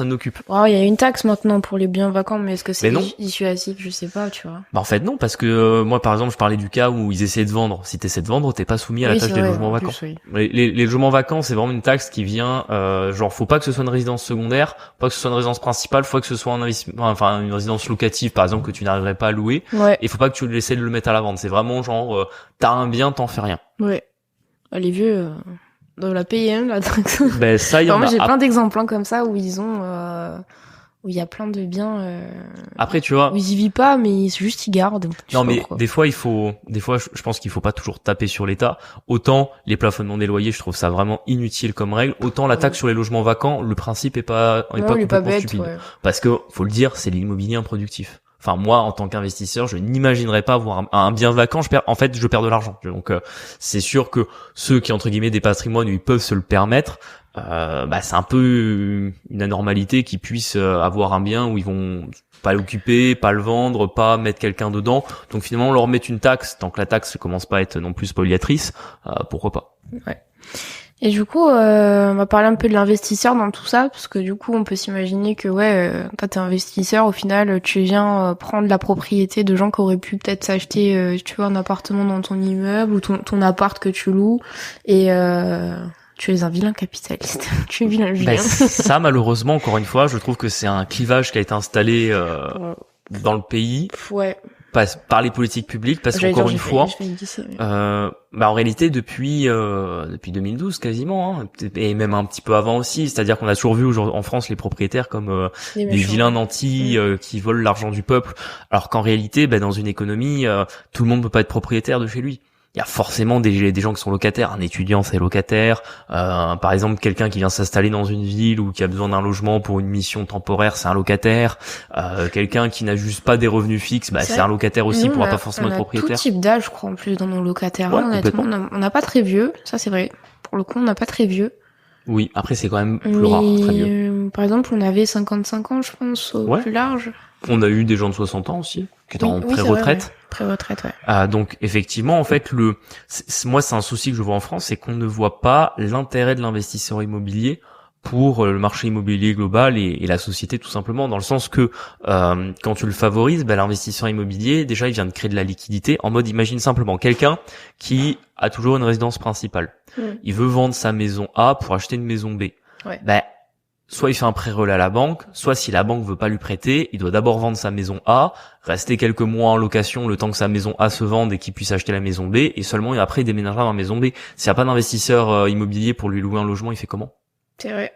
n'occupe. Il y a une taxe maintenant pour les biens vacants, mais est-ce que c'est dissuasif? Je sais pas, tu vois. En fait, non, parce que moi, par exemple, je parlais du cas où ils essaient de vendre. Si t'essaies de vendre, t'es pas soumis à la taxe des logements vacants. Oui. Les logements vacants, c'est vraiment une taxe qui vient, faut pas que ce soit une résidence secondaire, pas que ce soit une résidence principale, faut que ce soit un investissement, enfin une résidence locative, par exemple, que tu n'arriverais pas à louer. Et faut pas que tu essaies de le mettre à la vente. C'est vraiment t'as un bien, t'en fais rien. Ouais. Les vieux, on l'a payé, hein, la taxe. Ça, il y en a. Moi, j'ai plein d'exemples comme ça où ils ont, où il y a plein de biens. Après, tu vois. Où ils y vivent pas, mais juste ils gardent. Non, mais des fois, je pense qu'il faut pas toujours taper sur l'État. Autant les plafonnements des loyers, je trouve ça vraiment inutile comme règle. Autant la taxe sur les logements vacants, le principe est pas complètement bête, stupide. Parce que, faut le dire, c'est l'immobilier improductif. Enfin, moi, en tant qu'investisseur, je n'imaginerais pas avoir un bien vacant. Je perds de l'argent. Donc, c'est sûr que ceux qui, entre guillemets, des patrimoines, ils peuvent se le permettre. C'est un peu une anormalité qu'ils puissent avoir un bien où ils vont pas l'occuper, pas le vendre, pas mettre quelqu'un dedans. Donc finalement on leur met une taxe, tant que la taxe ne commence pas à être non plus spoliatrice, pourquoi pas. Ouais. Et du coup, on va parler un peu de l'investisseur dans tout ça, parce que du coup, on peut s'imaginer que toi, t'es investisseur, au final, tu viens prendre la propriété de gens qui auraient pu peut-être s'acheter, un appartement dans ton immeuble ou ton appart que tu loues, et tu es un vilain capitaliste. Tu es vilain Julien. Ça, malheureusement, encore une fois, je trouve que c'est un clivage qui a été installé dans le pays. Ouais. Par les politiques publiques, parce qu'encore une fois, en réalité depuis 2012 quasiment, et même un petit peu avant aussi, c'est-à-dire qu'on a toujours vu en France les propriétaires comme des vilains nantis qui volent l'argent du peuple, alors qu'en réalité, dans une économie, tout le monde peut pas être propriétaire de chez lui. Il y a forcément des gens qui sont locataires. Un étudiant, c'est locataire. Par exemple, quelqu'un qui vient s'installer dans une ville ou qui a besoin d'un logement pour une mission temporaire, c'est un locataire. Quelqu'un qui n'a juste pas des revenus fixes, c'est un locataire aussi, pourra pas forcément être propriétaire. Tout type d'âge, je crois, en plus, dans nos locataires. Ouais, honnêtement, on n'a pas très vieux. Ça, c'est vrai. Pour le coup, on n'a pas très vieux. Oui, après, c'est quand même plus rare, très vieux. Par exemple, on avait 55 ans, je pense, au plus large. On a eu des gens de 60 ans aussi, qui étaient en pré-retraite. Pré-retraite, ouais. Donc effectivement, en fait, moi, c'est un souci que je vois en France, c'est qu'on ne voit pas l'intérêt de l'investisseur immobilier pour le marché immobilier global et la société tout simplement, dans le sens que quand tu le favorises, l'investisseur immobilier, déjà, il vient de créer de la liquidité. En mode, imagine simplement quelqu'un qui a toujours une résidence principale. Il veut vendre sa maison A pour acheter une maison B. Ouais. Soit il fait un prêt-relais à la banque, soit si la banque veut pas lui prêter, il doit d'abord vendre sa maison A, rester quelques mois en location le temps que sa maison A se vende et qu'il puisse acheter la maison B, et seulement après il déménagera dans la maison B. S'il n'y a pas d'investisseur immobilier pour lui louer un logement, il fait comment? C'est vrai.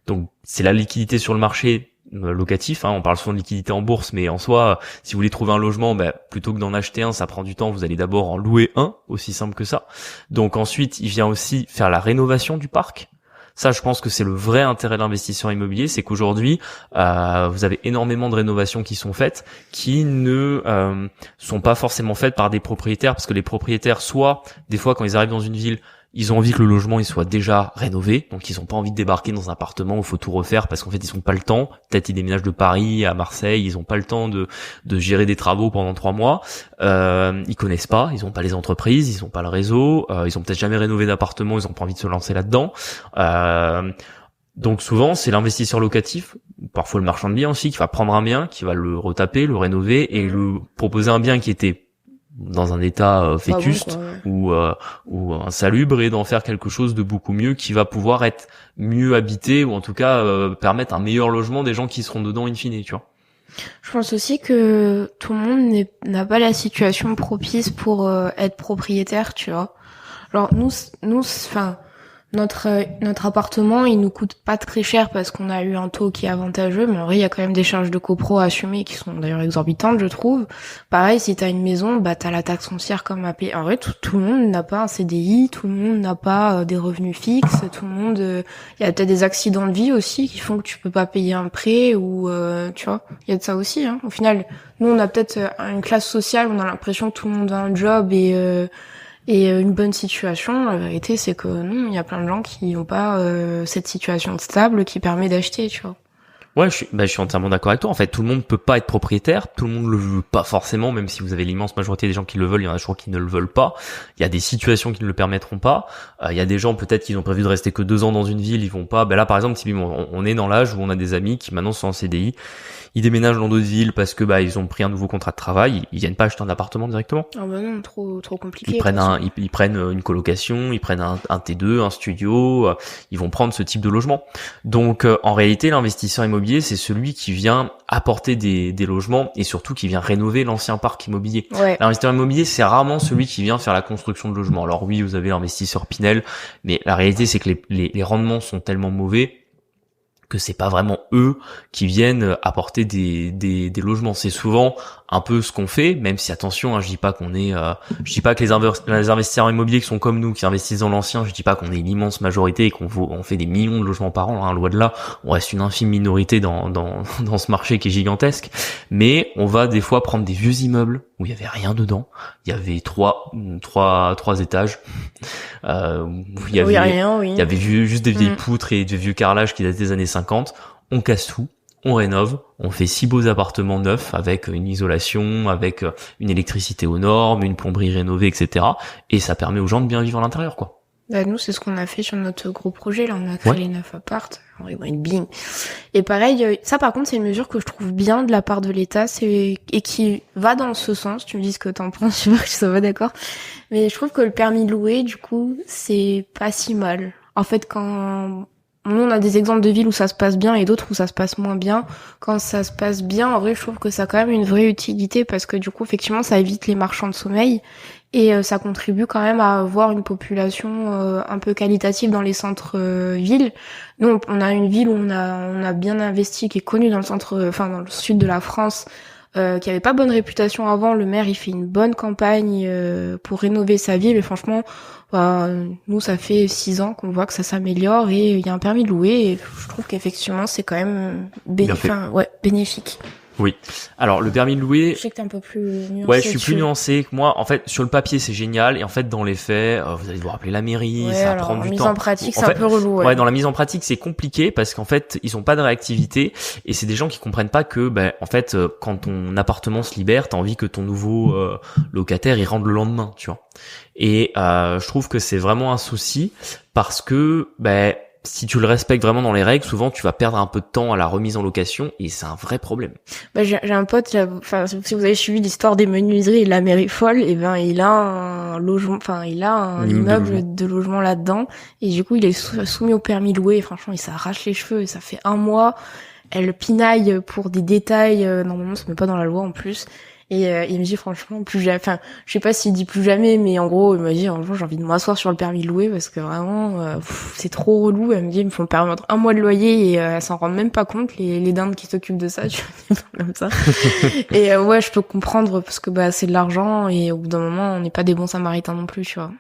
Donc c'est la liquidité sur le marché locatif, on parle souvent de liquidité en bourse, mais en soi, si vous voulez trouver un logement, plutôt que d'en acheter un, ça prend du temps, vous allez d'abord en louer un, aussi simple que ça. Donc ensuite, il vient aussi faire la rénovation du parc. Ça, je pense que c'est le vrai intérêt de l'investisseur immobilier, c'est qu'aujourd'hui, vous avez énormément de rénovations qui sont faites, qui ne sont pas forcément faites par des propriétaires, parce que les propriétaires, soit, des fois, quand ils arrivent dans une ville, ils ont envie que le logement il soit déjà rénové, donc ils ont pas envie de débarquer dans un appartement où il faut tout refaire, parce qu'en fait, ils ont pas le temps. Peut-être ils déménagent de Paris à Marseille, ils ont pas le temps de gérer des travaux pendant 3 mois. Ils connaissent pas, ils ont pas les entreprises, ils ont pas le réseau, ils ont peut-être jamais rénové d'appartement, ils ont pas envie de se lancer là-dedans. Donc souvent, c'est l'investisseur locatif, parfois le marchand de biens aussi, qui va prendre un bien, qui va le retaper, le rénover et le proposer un bien qui était dans un état vétuste ou insalubre et d'en faire quelque chose de beaucoup mieux qui va pouvoir être mieux habité ou en tout cas permettre un meilleur logement des gens qui seront dedans in fine, tu vois. Je pense aussi que tout le monde n'a pas la situation propice pour être propriétaire, tu vois. Alors enfin, notre appartement, il nous coûte pas très cher parce qu'on a eu un taux qui est avantageux, mais en vrai, il y a quand même des charges de copro à assumer qui sont d'ailleurs exorbitantes, je trouve. Pareil, si t'as une maison, bah t'as la taxe foncière comme à payer. En vrai, tout le monde n'a pas un CDI, tout le monde n'a pas des revenus fixes, tout le monde. Il y a peut-être des accidents de vie aussi qui font que tu peux pas payer un prêt ou tu vois. Il y a de ça aussi. Hein. Au final, nous, on a peut-être une classe sociale, on a l'impression que tout le monde a un job et une bonne situation. La vérité, c'est que non, il y a plein de gens qui n'ont pas cette situation stable qui permet d'acheter, tu vois. Ouais, je suis entièrement d'accord avec toi. En fait, tout le monde peut pas être propriétaire, tout le monde le veut pas forcément, même si vous avez l'immense majorité des gens qui le veulent, il y en a toujours qui ne le veulent pas. Il y a des situations qui ne le permettront pas. Il y a des gens peut-être qui ont prévu de rester que 2 ans dans une ville, ils vont pas. Ben là, par exemple, typiquement, on est dans l'âge où on a des amis qui maintenant sont en CDI, ils déménagent dans d'autres villes parce que ils ont pris un nouveau contrat de travail, ils viennent pas acheter un appartement directement. Ah bah non, trop compliqué. Ils prennent une colocation, ils prennent un T2, un studio, ils vont prendre ce type de logement. Donc en réalité, l'investisseur immobilier, c'est celui qui vient apporter des logements et surtout qui vient rénover l'ancien parc immobilier. Ouais. L'investisseur immobilier, c'est rarement celui qui vient faire la construction de logements. Alors oui, vous avez l'investisseur Pinel, mais la réalité, c'est que les rendements sont tellement mauvais que c'est pas vraiment eux qui viennent apporter des logements. C'est souvent un peu ce qu'on fait, même si attention, hein, je dis pas que les investisseurs immobiliers qui sont comme nous, qui investissent dans l'ancien, je dis pas qu'on est l'immense majorité et on fait des millions de logements par an, hein, loin de là, on reste une infime minorité dans ce marché qui est gigantesque, mais on va des fois prendre des vieux immeubles où il y avait rien dedans, il y avait trois étages, où il y avait juste des vieilles poutres et des vieux carrelages qui datent des années 50, on casse tout, on rénove, on fait 6 beaux appartements neufs avec une isolation, avec une électricité aux normes, une plomberie rénovée, etc. Et ça permet aux gens de bien vivre à l'intérieur, quoi. Bah nous, c'est ce qu'on a fait sur notre gros projet. Là, on a créé les 9 appartes. Bing. Et pareil, ça par contre, c'est une mesure que je trouve bien de la part de l'État, et qui va dans ce sens. Tu me dis ce que t'en penses, je sais pas que tu sois pas d'accord. Mais je trouve que le permis de louer, du coup, c'est pas si mal. En fait, quand nous, on a des exemples de villes où ça se passe bien et d'autres où ça se passe moins bien. Quand ça se passe bien, en vrai, je trouve que ça a quand même une vraie utilité parce que du coup, effectivement, ça évite les marchands de sommeil et ça contribue quand même à avoir une population un peu qualitative dans les centres-villes. Nous, on a une ville où on a bien investi, qui est connue dans dans le sud de la France, qui avait pas bonne réputation avant. Le maire, il fait une bonne campagne pour rénover sa ville et franchement, nous, ça fait 6 ans qu'on voit que ça s'améliore et il y a un permis de louer et je trouve qu'effectivement, c'est quand même bénéfique. Oui. Alors, le permis de louer. Je sais que t'es un peu plus nuancé. Ouais, je suis plus nuancé que moi. En fait, sur le papier, c'est génial. Et en fait, dans les faits, vous allez devoir appeler la mairie, ça va prendre du temps. La mise en pratique, c'est un peu relou, ouais, dans la mise en pratique, c'est compliqué parce qu'en fait, ils ont pas de réactivité et c'est des gens qui comprennent pas que, en fait, quand ton appartement se libère, t'as envie que ton nouveau locataire, il rentre le lendemain, tu vois. Et je trouve que c'est vraiment un souci parce que, si tu le respectes vraiment dans les règles, souvent tu vas perdre un peu de temps à la remise en location et c'est un vrai problème. J'ai un pote, si vous avez suivi l'histoire des menuiseries et de la mairie folle, il a un logement, il a un immeuble de logement là-dedans et du coup il est soumis au permis de louer et franchement il s'arrache les cheveux et ça fait 1 mois. Elle pinaille pour des détails, normalement ça se met pas dans la loi en plus. Et il me dit franchement plus jamais, je sais pas s'il dit plus jamais, mais en gros il m'a dit un jour j'ai envie de m'asseoir sur le permis de louer parce que vraiment c'est trop relou. Elle me dit ils me font permettre 1 mois de loyer et elle s'en rend même pas compte, les dindes qui s'occupent de ça, tu vois, comme ça. Et je peux comprendre parce que c'est de l'argent et au bout d'un moment on n'est pas des bons samaritains non plus, tu vois.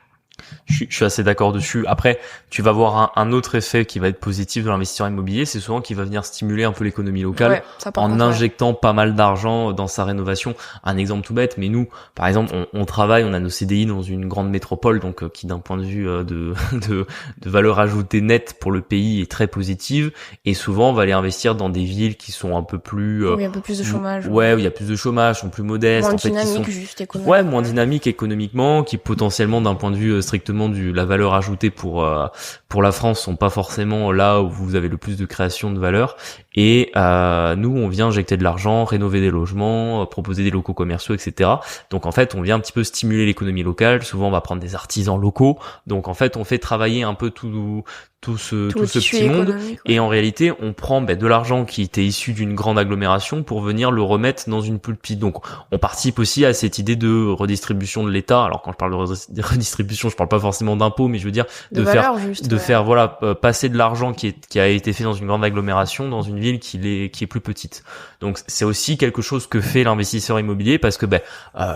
Je suis assez d'accord dessus. Après, tu vas voir un autre effet qui va être positif de l'investisseur immobilier, c'est souvent qu'il va venir stimuler un peu l'économie locale en injectant pas mal d'argent dans sa rénovation. Un exemple tout bête, mais nous, par exemple, on travaille, on a nos CDI dans une grande métropole, donc qui d'un point de vue de valeur ajoutée nette pour le pays est très positive, et souvent on va aller investir dans des villes qui sont un peu plus où il y a un peu plus de chômage. Ouais, où il y a plus de chômage, sont plus modestes, moins dynamiques, juste économiquement. Ouais, moins dynamiques économiquement, qui potentiellement d'un point de vue strictement la valeur ajoutée pour la France sont pas forcément là où vous avez le plus de création de valeur Et nous, on vient injecter de l'argent, rénover des logements, proposer des locaux commerciaux, etc. Donc en fait, on vient un petit peu stimuler l'économie locale. Souvent, on va prendre des artisans locaux. Donc en fait, on fait travailler un peu tout ce petit monde. Ouais. Et en réalité, on prend de l'argent qui était issu d'une grande agglomération pour venir le remettre dans une plus petite. Donc on participe aussi à cette idée de redistribution de l'État. Alors quand je parle de redistribution, je parle pas forcément d'impôts, mais je veux dire faire passer de l'argent qui a été fait dans une grande agglomération dans une ville qui est plus petite. Donc c'est aussi quelque chose que fait l'investisseur immobilier, parce que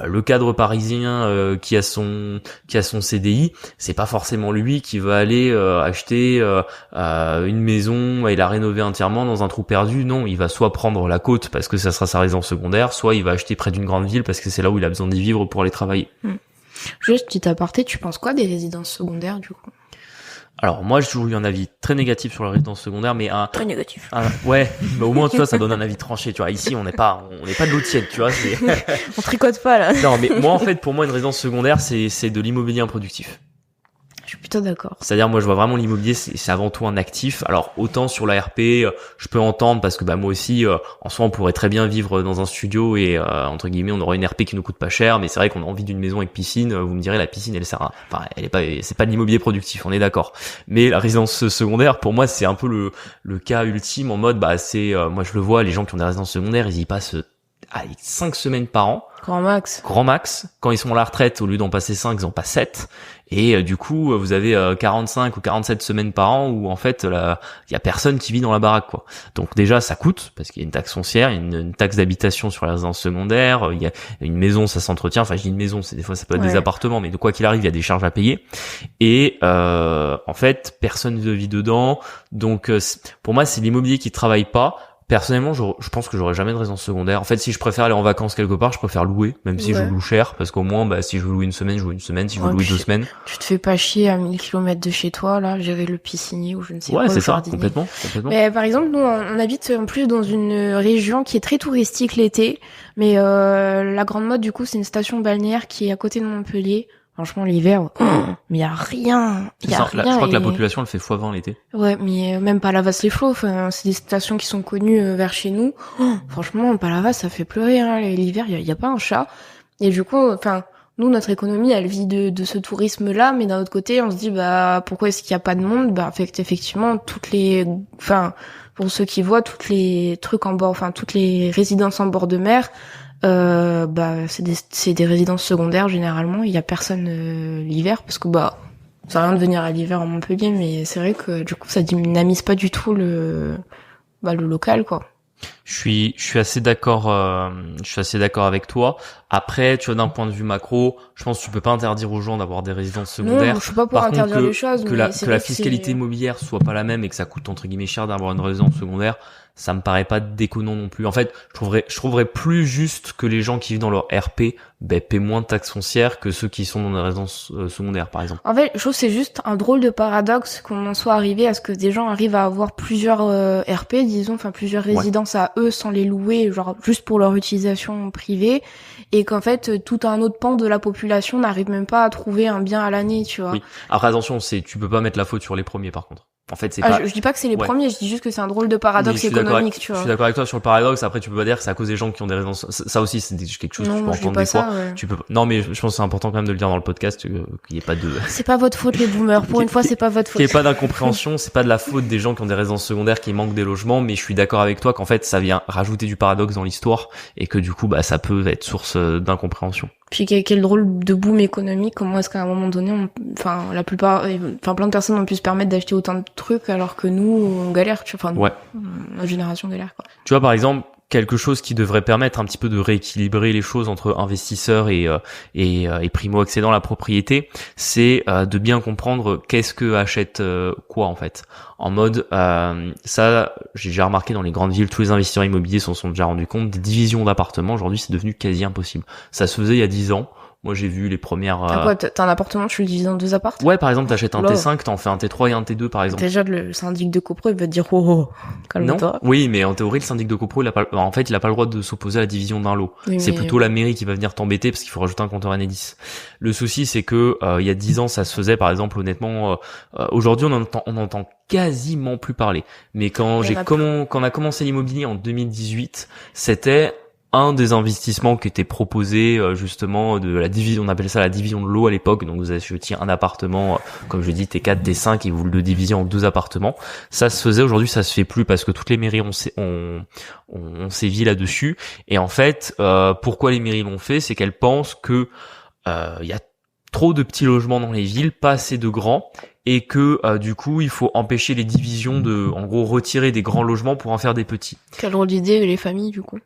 le cadre parisien qui a son CDI, c'est pas forcément lui qui va aller acheter une maison et la rénover entièrement dans un trou perdu. Non, il va soit prendre la côte parce que ça sera sa résidence secondaire, soit il va acheter près d'une grande ville parce que c'est là où il a besoin d'y vivre pour aller travailler. Juste petit aparté, tu penses quoi des résidences secondaires du coup? Alors moi j'ai toujours eu un avis très négatif sur la résidence secondaire, mais très négatif. Ouais, mais au moins tu vois, ça donne un avis tranché, tu vois. Ici on n'est pas de l'eau tiède, tu vois. On tricote pas là. Non, mais moi en fait, pour moi une résidence secondaire c'est de l'immobilier improductif. Je suis plutôt d'accord. C'est-à-dire, moi, je vois vraiment l'immobilier, c'est avant tout un actif. Alors, autant sur la RP, je peux entendre, parce que moi aussi, en soi, on pourrait très bien vivre dans un studio et, entre guillemets, on aurait une RP qui nous coûte pas cher, mais c'est vrai qu'on a envie d'une maison avec piscine. Vous me direz, la piscine, elle sert à, enfin, c'est pas de l'immobilier productif, on est d'accord. Mais la résidence secondaire, pour moi, c'est un peu le cas ultime en mode, moi, je le vois, les gens qui ont des résidences secondaires, ils y passent 5 semaines par an. Grand max. Quand ils sont à la retraite, au lieu d'en passer 5, ils en passent 7. Et du coup, vous avez 45 ou 47 semaines par an où en fait, il y a personne qui vit dans la baraque, quoi. Donc déjà, ça coûte parce qu'il y a une taxe foncière, il y a une taxe d'habitation sur les résidences secondaires, il y a une maison, ça s'entretient. Enfin, je dis une maison, c'est des fois ça peut être des appartements, mais de quoi qu'il arrive, il y a des charges à payer. Et en fait, personne ne vit dedans. Donc pour moi, c'est l'immobilier qui travaille pas. Personnellement, je pense que j'aurai jamais de résidence secondaire. En fait, si je préfère aller en vacances quelque part, je préfère louer, même si je loue cher, parce qu'au moins, si je veux louer une semaine, je loue une semaine. Si je veux louer 2 semaines. Tu te fais pas chier à 1000 km de chez toi, là, gérer le piscinier ou je ne sais quoi. Ouais, c'est ça, complètement. Mais par exemple, nous, on habite en plus dans une région qui est très touristique l'été, mais la Grande Motte, du coup, c'est une station balnéaire qui est à côté de Montpellier. Franchement, l'hiver, mais y a rien. Je crois que la population, elle fait x20 l'été. Ouais, mais même Palavas-les-Flots, enfin, c'est des stations qui sont connues vers chez nous. Franchement, Palavas, ça fait pleurer, hein. L'hiver, y a pas un chat. Et du coup, enfin, nous, notre économie, elle vit de ce tourisme-là, mais d'un autre côté, on se dit, pourquoi est-ce qu'il y a pas de monde? Effectivement, pour ceux qui voient, toutes les trucs en bord, enfin, toutes les résidences en bord de mer, c'est des résidences secondaires généralement. Il y a personne l'hiver parce que ça sert à rien de venir à l'hiver en Montpellier, mais c'est vrai que du coup ça dynamise pas du tout le local, quoi. Je suis assez d'accord avec toi. Après, tu vois, d'un point de vue macro, je pense que tu peux pas interdire aux gens d'avoir des résidences secondaires. Non, je suis pas pour interdire les choses, que la fiscalité immobilière soit pas la même et que ça coûte entre guillemets cher d'avoir une résidence secondaire, ça me paraît pas déconnant non plus. En fait, je trouverais plus juste que les gens qui vivent dans leur RP paient moins de taxes foncières que ceux qui sont dans des résidences secondaires, par exemple. En fait, je trouve que c'est juste un drôle de paradoxe qu'on en soit arrivé à ce que des gens arrivent à avoir plusieurs RP, disons, enfin plusieurs résidences à eux sans les louer, genre juste pour leur utilisation privée, et qu'en fait tout un autre pan de la population n'arrive même pas à trouver un bien à l'année, tu vois. Oui. Après attention, tu peux pas mettre la faute sur les premiers, par contre. En fait, c'est pas. Je dis pas que c'est les premiers, je dis juste que c'est un drôle de paradoxe économique, tu vois. Je suis d'accord avec toi sur le paradoxe. Après, tu peux pas dire que c'est à cause des gens qui ont des résidences. Ça aussi, c'est quelque chose que tu peux entendre des fois. Ouais. Tu peux. Non, mais je pense que c'est important quand même de le dire dans le podcast qu'il y ait pas de. C'est pas votre faute les boomers. Pour une fois, c'est pas votre faute. Qu'il y ait pas d'incompréhension. C'est pas de la faute des gens qui ont des résidences secondaires qui manquent des logements. Mais je suis d'accord avec toi qu'en fait, ça vient rajouter du paradoxe dans l'histoire et que du coup, ça peut être source d'incompréhension. Puis quel drôle de boom économique, comment est-ce qu'à un moment donné, plein de personnes ont pu se permettre d'acheter autant de trucs alors que nous, on galère, tu vois, notre génération galère, quoi. Tu vois, par exemple, quelque chose qui devrait permettre un petit peu de rééquilibrer les choses entre investisseurs et primo-accédants à la propriété, c'est de bien comprendre qu'est-ce que achète quoi, en fait. En mode, ça, j'ai déjà remarqué dans les grandes villes, tous les investisseurs immobiliers s'en sont déjà rendus compte, des divisions d'appartements, aujourd'hui, c'est devenu quasi impossible. Ça se faisait il y a 10 ans. Moi, j'ai vu les premières... T'as quoi, t'as un appartement, tu le divises en 2 apparts? Ouais, par exemple, t'achètes un Oula. T5, t'en fais un T3 et un T2, par exemple. Déjà, le syndic de copro, il va te dire, oh, calme-toi. Non. Oui, mais en théorie, le syndic de copro, en fait, il a pas le droit de s'opposer à la division d'un lot. Oui, C'est mais- plutôt la mairie qui va venir t'embêter parce qu'il faut rajouter un compteur Enedis. Le souci, c'est que il y a 10 ans, ça se faisait, par exemple, honnêtement. Aujourd'hui, on entend quasiment plus parler. Mais quand Il y en a plus. quand on a commencé l'immobilier en 2018, c'était un des investissements qui était proposé justement de la division, on appelle ça la division de lot à l'époque. Donc vous achetiez un appartement, comme je dis, T4, T5 et vous le divisez en 2 appartements. Ça se faisait, aujourd'hui ça se fait plus parce que toutes les mairies ont sévi là-dessus. Et en fait, pourquoi les mairies l'ont fait, c'est qu'elles pensent que il y a trop de petits logements dans les villes, pas assez de grands, et que du coup il faut empêcher les divisions de, en gros, retirer des grands logements pour en faire des petits. Quelle drôle d'idée, les familles, du coup.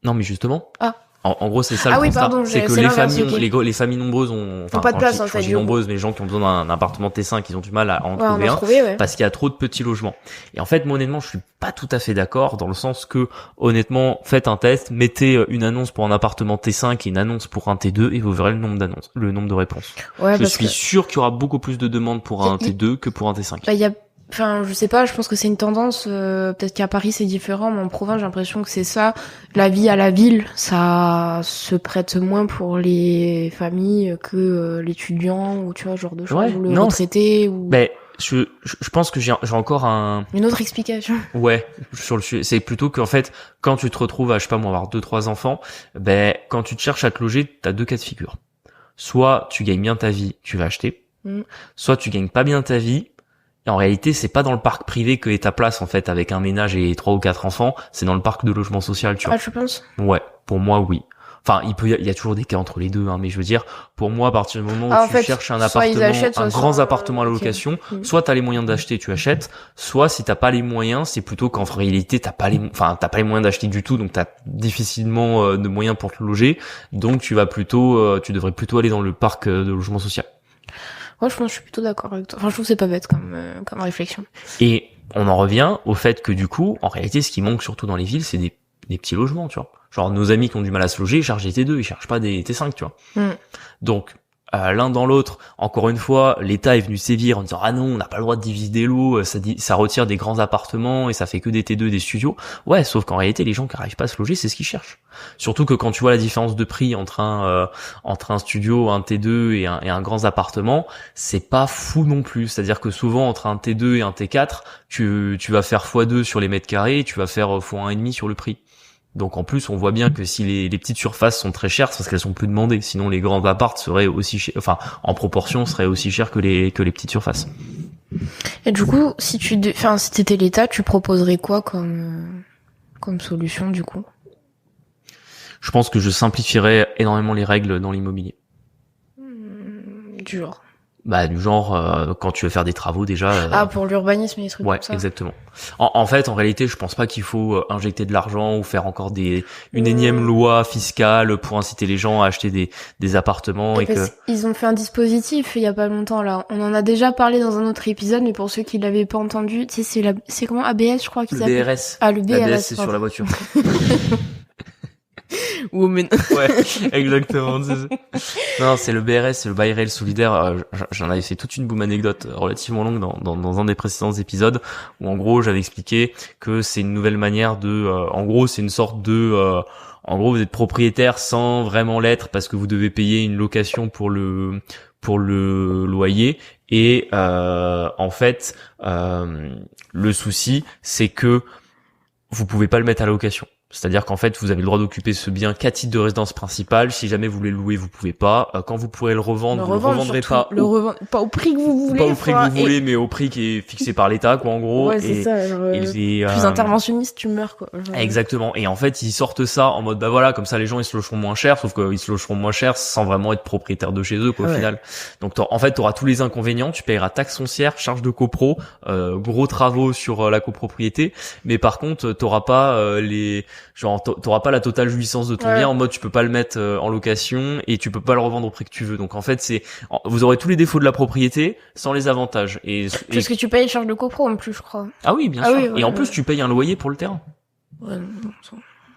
Non, mais justement. Ah. En gros, c'est ça Ah le oui, constat. pardon, C'est que c'est les l'inverse, familles, ok. les familles nombreuses ont, Pas de place, en fait, quand je dis du coup. nombreuses, mais les gens qui ont besoin d'un appartement T5, ils ont du mal à en Ouais, on trouver a un. trouvé, ouais. Parce qu'il y a trop de petits logements. Et en fait, moi, honnêtement, je suis pas tout à fait d'accord dans le sens que, honnêtement, faites un test, mettez une annonce pour un appartement T5 et une annonce pour un T2 et vous verrez le nombre d'annonces, le nombre de réponses. Ouais, Je parce suis que, sûr qu'il y aura beaucoup plus de demandes pour un T2 que pour un T5. bah, il y a, enfin, je sais pas, je pense que c'est une tendance, peut-être qu'à Paris c'est différent, mais en province, j'ai l'impression que c'est ça. La vie à la ville, ça se prête moins pour les familles que l'étudiant ou tu vois, ce genre de choses, Ouais, ou le non, retraité ou Ben, je pense que j'ai encore un, une autre explication. ouais, sur le sujet. C'est plutôt qu'en fait, quand tu te retrouves à, je sais pas moi, avoir 2-3 enfants, ben, quand tu te cherches à te loger, t'as 2 cas de figure. Soit tu gagnes bien ta vie, tu vas acheter. Soit tu gagnes pas bien ta vie. Et en réalité, c'est pas dans le parc privé que est ta place, en fait, avec un ménage et 3 ou 4 enfants. C'est dans le parc de logement social, tu vois. Ah, je pense. Ouais. Pour moi, oui. Enfin, il y a toujours des cas entre les deux, hein, mais je veux dire, pour moi, à partir du moment où Ah, en tu fait, cherches un soit ils appartement, achètent, un soit grand soit, appartement à ok. location, soit t'as les moyens d'acheter, tu achètes, soit si t'as pas les moyens, c'est plutôt qu'en réalité t'as pas les moyens d'acheter du tout, donc t'as difficilement de moyens pour te loger, donc tu devrais plutôt aller dans le parc de logement social. Ouais, je pense que je suis plutôt d'accord avec toi. Enfin, je trouve que c'est pas bête comme réflexion. Et on en revient au fait que du coup, en réalité, ce qui manque surtout dans les villes, c'est des petits logements, tu vois. Genre, nos amis qui ont du mal à se loger, ils cherchent des T2, ils cherchent pas des T5, tu vois. Donc, l'un dans l'autre, encore une fois, l'État est venu sévir en disant, ah non, on n'a pas le droit de diviser des lots, ça retire des grands appartements et ça fait que des T2, des studios. Ouais, sauf qu'en réalité, les gens qui arrivent pas à se loger, c'est ce qu'ils cherchent. Surtout que quand tu vois la différence de prix entre un studio, un T2 et un grand appartement, c'est pas fou non plus. C'est-à-dire que souvent, entre un T2 et un T4, tu vas faire x2 sur les mètres carrés et tu vas faire x1,5 sur le prix. Donc en plus, on voit bien que si les petites surfaces sont très chères, c'est parce qu'elles sont plus demandées. Sinon, les grands apparts seraient aussi chers, enfin, en proportion, seraient aussi chers que les petites surfaces. Et du coup, si t'étais l'État, tu proposerais quoi comme solution, du coup? Je pense que je simplifierais énormément les règles dans l'immobilier. Du genre. Bah, du genre, quand tu veux faire des travaux, déjà. Ah, pour l'urbanisme et les trucs Ouais, comme ça. exactement. En fait, en réalité, je pense pas qu'il faut injecter de l'argent ou faire encore une énième loi fiscale pour inciter les gens à acheter des appartements et que. Ils ont fait un dispositif il y a pas longtemps, là. On en a déjà parlé dans un autre épisode, mais pour ceux qui l'avaient pas entendu, tu sais, c'est comment? ABS, je crois qu'ils Le s'appelle. BRS. Ah, le BRS. La BS, c'est sur la voiture. Woman. Ouais, exactement. Non, c'est le BRS, c'est le bail réel solidaire. J'en avais fait toute une boum anecdote relativement longue dans un des précédents épisodes où en gros j'avais expliqué que c'est une nouvelle manière de, en gros c'est une sorte de, en gros vous êtes propriétaire sans vraiment l'être parce que vous devez payer une location pour le loyer et en fait le souci c'est que vous pouvez pas le mettre à la location. C'est-à-dire qu'en fait, vous avez le droit d'occuper ce bien qu'à titre de résidence principale. Si jamais vous voulez le louer, vous pouvez pas. Quand vous pourrez le revendre, vous le revendrez pas. Pas au prix que vous voulez. Pas au prix que vous voulez, mais au prix qui est fixé par l'État, quoi, en gros. Ouais, c'est ça. Plus interventionniste, tu meurs, quoi. Genre... Exactement. Et en fait, ils sortent ça en mode, bah voilà, comme ça, les gens, ils se logeront moins cher, sauf qu'ils se logeront moins cher sans vraiment être propriétaires de chez eux, quoi, au final. Donc, en fait, t'auras tous les inconvénients. Tu payeras taxe foncière, charge de copro, gros travaux sur la copropriété. Mais par contre, t'auras pas t'auras pas la totale jouissance de ton bien en mode tu peux pas le mettre en location et tu peux pas le revendre au prix que tu veux. Donc en fait vous aurez tous les défauts de la propriété sans les avantages. Parce que tu payes les charges de copro en plus, je crois. Ah oui, bien sûr. Et en plus tu payes un loyer pour le terrain. Ouais, non,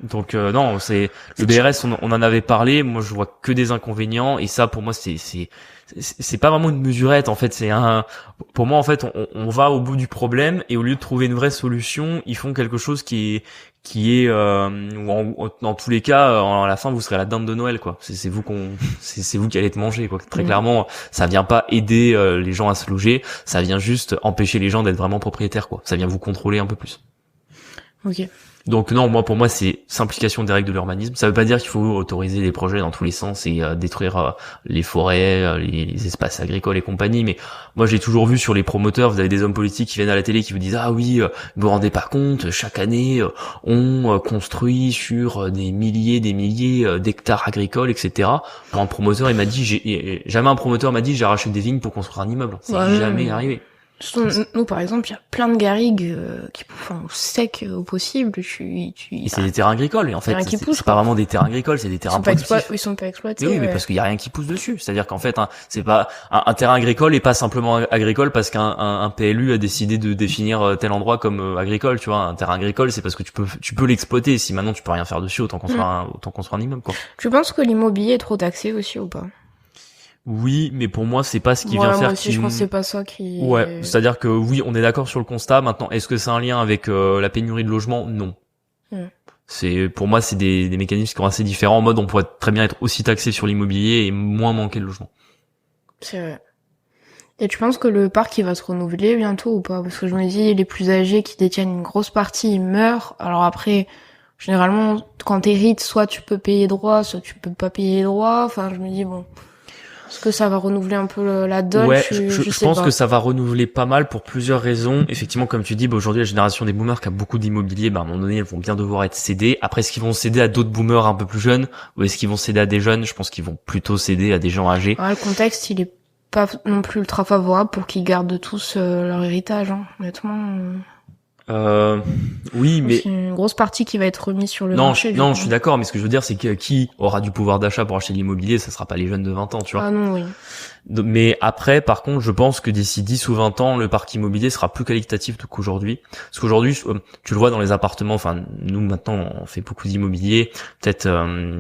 Donc non, c'est le BRS, on en avait parlé. Moi, je vois que des inconvénients, et ça, pour moi, c'est pas vraiment une mesurette. En fait, pour moi, en fait, on va au bout du problème, et au lieu de trouver une vraie solution, ils font quelque chose qui est dans tous les cas, à la fin, vous serez la dinde de Noël, quoi. C'est vous qui allez te manger, quoi. Très clairement, ça vient pas aider les gens à se loger, ça vient juste empêcher les gens d'être vraiment propriétaires, quoi. Ça vient vous contrôler un peu plus. Ok. Donc non, pour moi, c'est simplification des règles de l'urbanisme. Ça veut pas dire qu'il faut autoriser des projets dans tous les sens et détruire les forêts, les espaces agricoles et compagnie. Mais moi, j'ai toujours vu sur les promoteurs, vous avez des hommes politiques qui viennent à la télé qui vous disent ah oui, vous vous rendez pas compte, chaque année on construit sur des milliers d'hectares agricoles, etc. Un promoteur, il m'a dit, jamais un promoteur m'a dit j'ai arraché des vignes pour construire un immeuble. C'est jamais arrivé. Nous, par exemple, il y a plein de garrigues qui poussent sec au possible. Et c'est des terrains agricoles. Et en fait, c'est pas vraiment des terrains agricoles, c'est des terrains productifs. Ils sont pas exploités. Oui, mais parce qu'il y a rien qui pousse dessus. C'est-à-dire qu'en fait, c'est pas un terrain agricole et pas simplement agricole parce qu'un PLU a décidé de définir tel endroit comme agricole. Tu vois, un terrain agricole, c'est parce que tu peux l'exploiter. Si maintenant tu peux rien faire dessus, autant construire un immeuble, quoi. Tu penses que l'immobilier est trop taxé aussi ou pas? Oui, mais pour moi, c'est pas ce qui vient faire. Moi aussi, je pense que c'est pas ça qui. Ouais, c'est-à-dire que oui, on est d'accord sur le constat. Maintenant, est-ce que c'est un lien avec la pénurie de logements? Non. Pour moi, c'est des mécanismes qui sont assez différents. En mode, on pourrait très bien être aussi taxé sur l'immobilier et moins manquer de logements. C'est vrai. Et tu penses que le parc il va se renouveler bientôt ou pas? Parce que je me dis, les plus âgés qui détiennent une grosse partie, ils meurent. Alors après, généralement, quand t'hérites, soit tu peux payer droit, soit tu peux pas payer droit. Enfin, je me dis bon. Est-ce que ça va renouveler un peu la donne? Ouais, je pense que ça va renouveler pas mal pour plusieurs raisons. Effectivement, comme tu dis, aujourd'hui, la génération des boomers qui a beaucoup d'immobilier, à un moment donné, elles vont bien devoir être cédées. Après, est-ce qu'ils vont céder à d'autres boomers un peu plus jeunes ou est-ce qu'ils vont céder à des jeunes? Je pense qu'ils vont plutôt céder à des gens âgés. Ouais, le contexte, il est pas non plus ultra favorable pour qu'ils gardent tous leur héritage, hein, honnêtement. Oui, mais c'est une grosse partie qui va être remise sur le marché. Non, je suis d'accord, mais ce que je veux dire, c'est que qui aura du pouvoir d'achat pour acheter de l'immobilier, ça sera pas les jeunes de 20 ans, tu vois. Ah non, oui. Mais après, par contre, je pense que d'ici 10 ou 20 ans, le parc immobilier sera plus qualitatif qu'aujourd'hui. Parce qu'aujourd'hui, tu le vois dans les appartements, enfin, nous, maintenant, on fait beaucoup d'immobilier. Peut-être,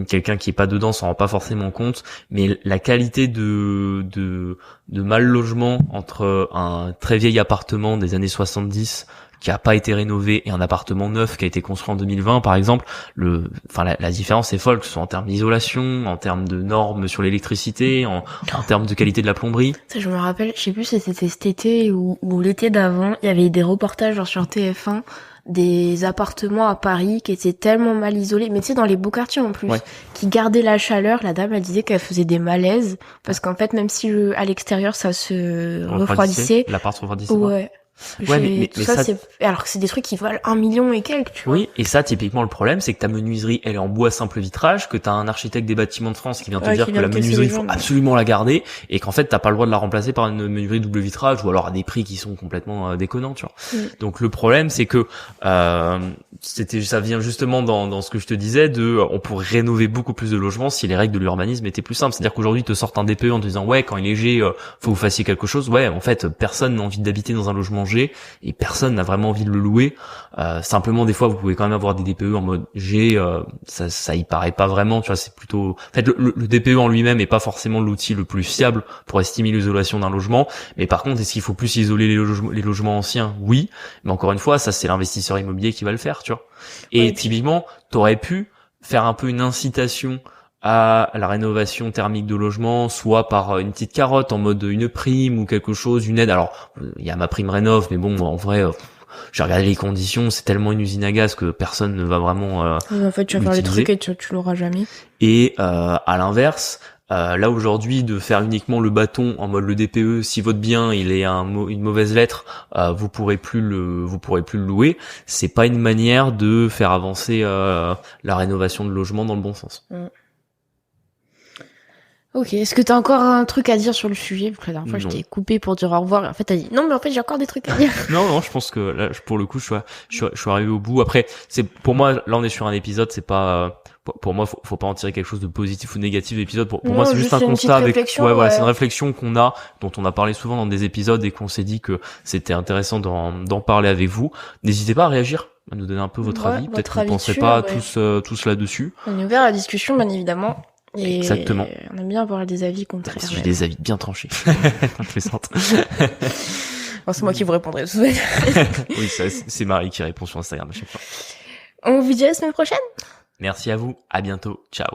quelqu'un qui est pas dedans s'en rend pas forcément compte. Mais la qualité de mal logement entre un très vieil appartement des années 70 qui a pas été rénové et un appartement neuf qui a été construit en 2020 par exemple, la différence est folle, que ce soit en termes d'isolation, en termes de normes sur l'électricité, en termes de qualité de la plomberie. Ça, je me rappelle, je sais plus si c'était cet été ou l'été d'avant, il y avait des reportages genre sur TF1 des appartements à Paris qui étaient tellement mal isolés, mais tu sais dans les beaux quartiers en plus, qui gardaient la chaleur. La dame elle disait qu'elle faisait des malaises parce qu'en fait même si à l'extérieur ça se refroidissait, l'appart se refroidissait. Ouais. Mais ça c'est alors que c'est des trucs qui valent 1 million et quelques, tu vois. Oui, et ça typiquement le problème c'est que ta menuiserie elle est en bois simple vitrage, que t'as un architecte des bâtiments de France qui vient te dire que la menuiserie il faut absolument la garder et qu'en fait t'as pas le droit de la remplacer par une menuiserie double vitrage ou alors à des prix qui sont complètement déconnants, tu vois. Donc le problème c'est que ça vient justement dans ce que je te disais on pourrait rénover beaucoup plus de logements si les règles de l'urbanisme étaient plus simples. C'est-à-dire qu'aujourd'hui te sortent un DPE en te disant ouais quand il est léger faut que vous fassiez quelque chose. Ouais, en fait personne n'a envie d'habiter dans un logement G et personne n'a vraiment envie de le louer. Simplement des fois vous pouvez quand même avoir des DPE en mode G, ça y paraît pas vraiment, tu vois, c'est plutôt en fait le DPE en lui-même est pas forcément l'outil le plus fiable pour estimer l'isolation d'un logement, mais par contre est-ce qu'il faut plus isoler les logements anciens? Oui, mais encore une fois ça c'est l'investisseur immobilier qui va le faire, tu vois. Et typiquement t'aurais pu faire un peu une incitation à la rénovation thermique de logement, soit par une petite carotte en mode une prime ou quelque chose, une aide. Alors, il y a ma prime rénov, mais bon, en vrai, j'ai regardé les conditions, c'est tellement une usine à gaz que personne ne va vraiment en fait, tu vas faire les trucs et tu l'auras jamais. Et à l'inverse, là aujourd'hui, de faire uniquement le bâton en mode le DPE, si votre bien il est une mauvaise lettre, vous pourrez plus le louer. C'est pas une manière de faire avancer la rénovation de logement dans le bon sens. Ok, est-ce que t'as encore un truc à dire sur le sujet? Parce que la dernière fois, je Non. t'ai coupé pour dire au revoir. Et en fait, t'as dit, non, mais en fait, j'ai encore des trucs à dire. Non, je pense que là, pour le coup, je suis arrivé au bout. Après, pour moi, là, on est sur un épisode, c'est pas, pour moi, faut pas en tirer quelque chose de positif ou négatif d'épisode. Pour Non, moi, c'est juste un une constat petite avec, réflexion, ouais, voilà, ouais. c'est une réflexion qu'on a, dont on a parlé souvent dans des épisodes et qu'on s'est dit que c'était intéressant d'en parler avec vous. N'hésitez pas à réagir, à nous donner un peu votre Ouais, avis. Peut-être votre que vous avis pensez dessus, pas ouais. tous là-dessus. On est ouvert à la discussion, bien évidemment. Et Exactement. on aime bien avoir des avis Même contraires. si j'ai Ouais. des avis bien tranchés. Je plaisante. Bon, c'est moi qui vous répondrai de toute façon. Oui, c'est Marie qui répond sur Instagram à chaque fois. On vous dit à la semaine prochaine. Merci à vous. À bientôt. Ciao.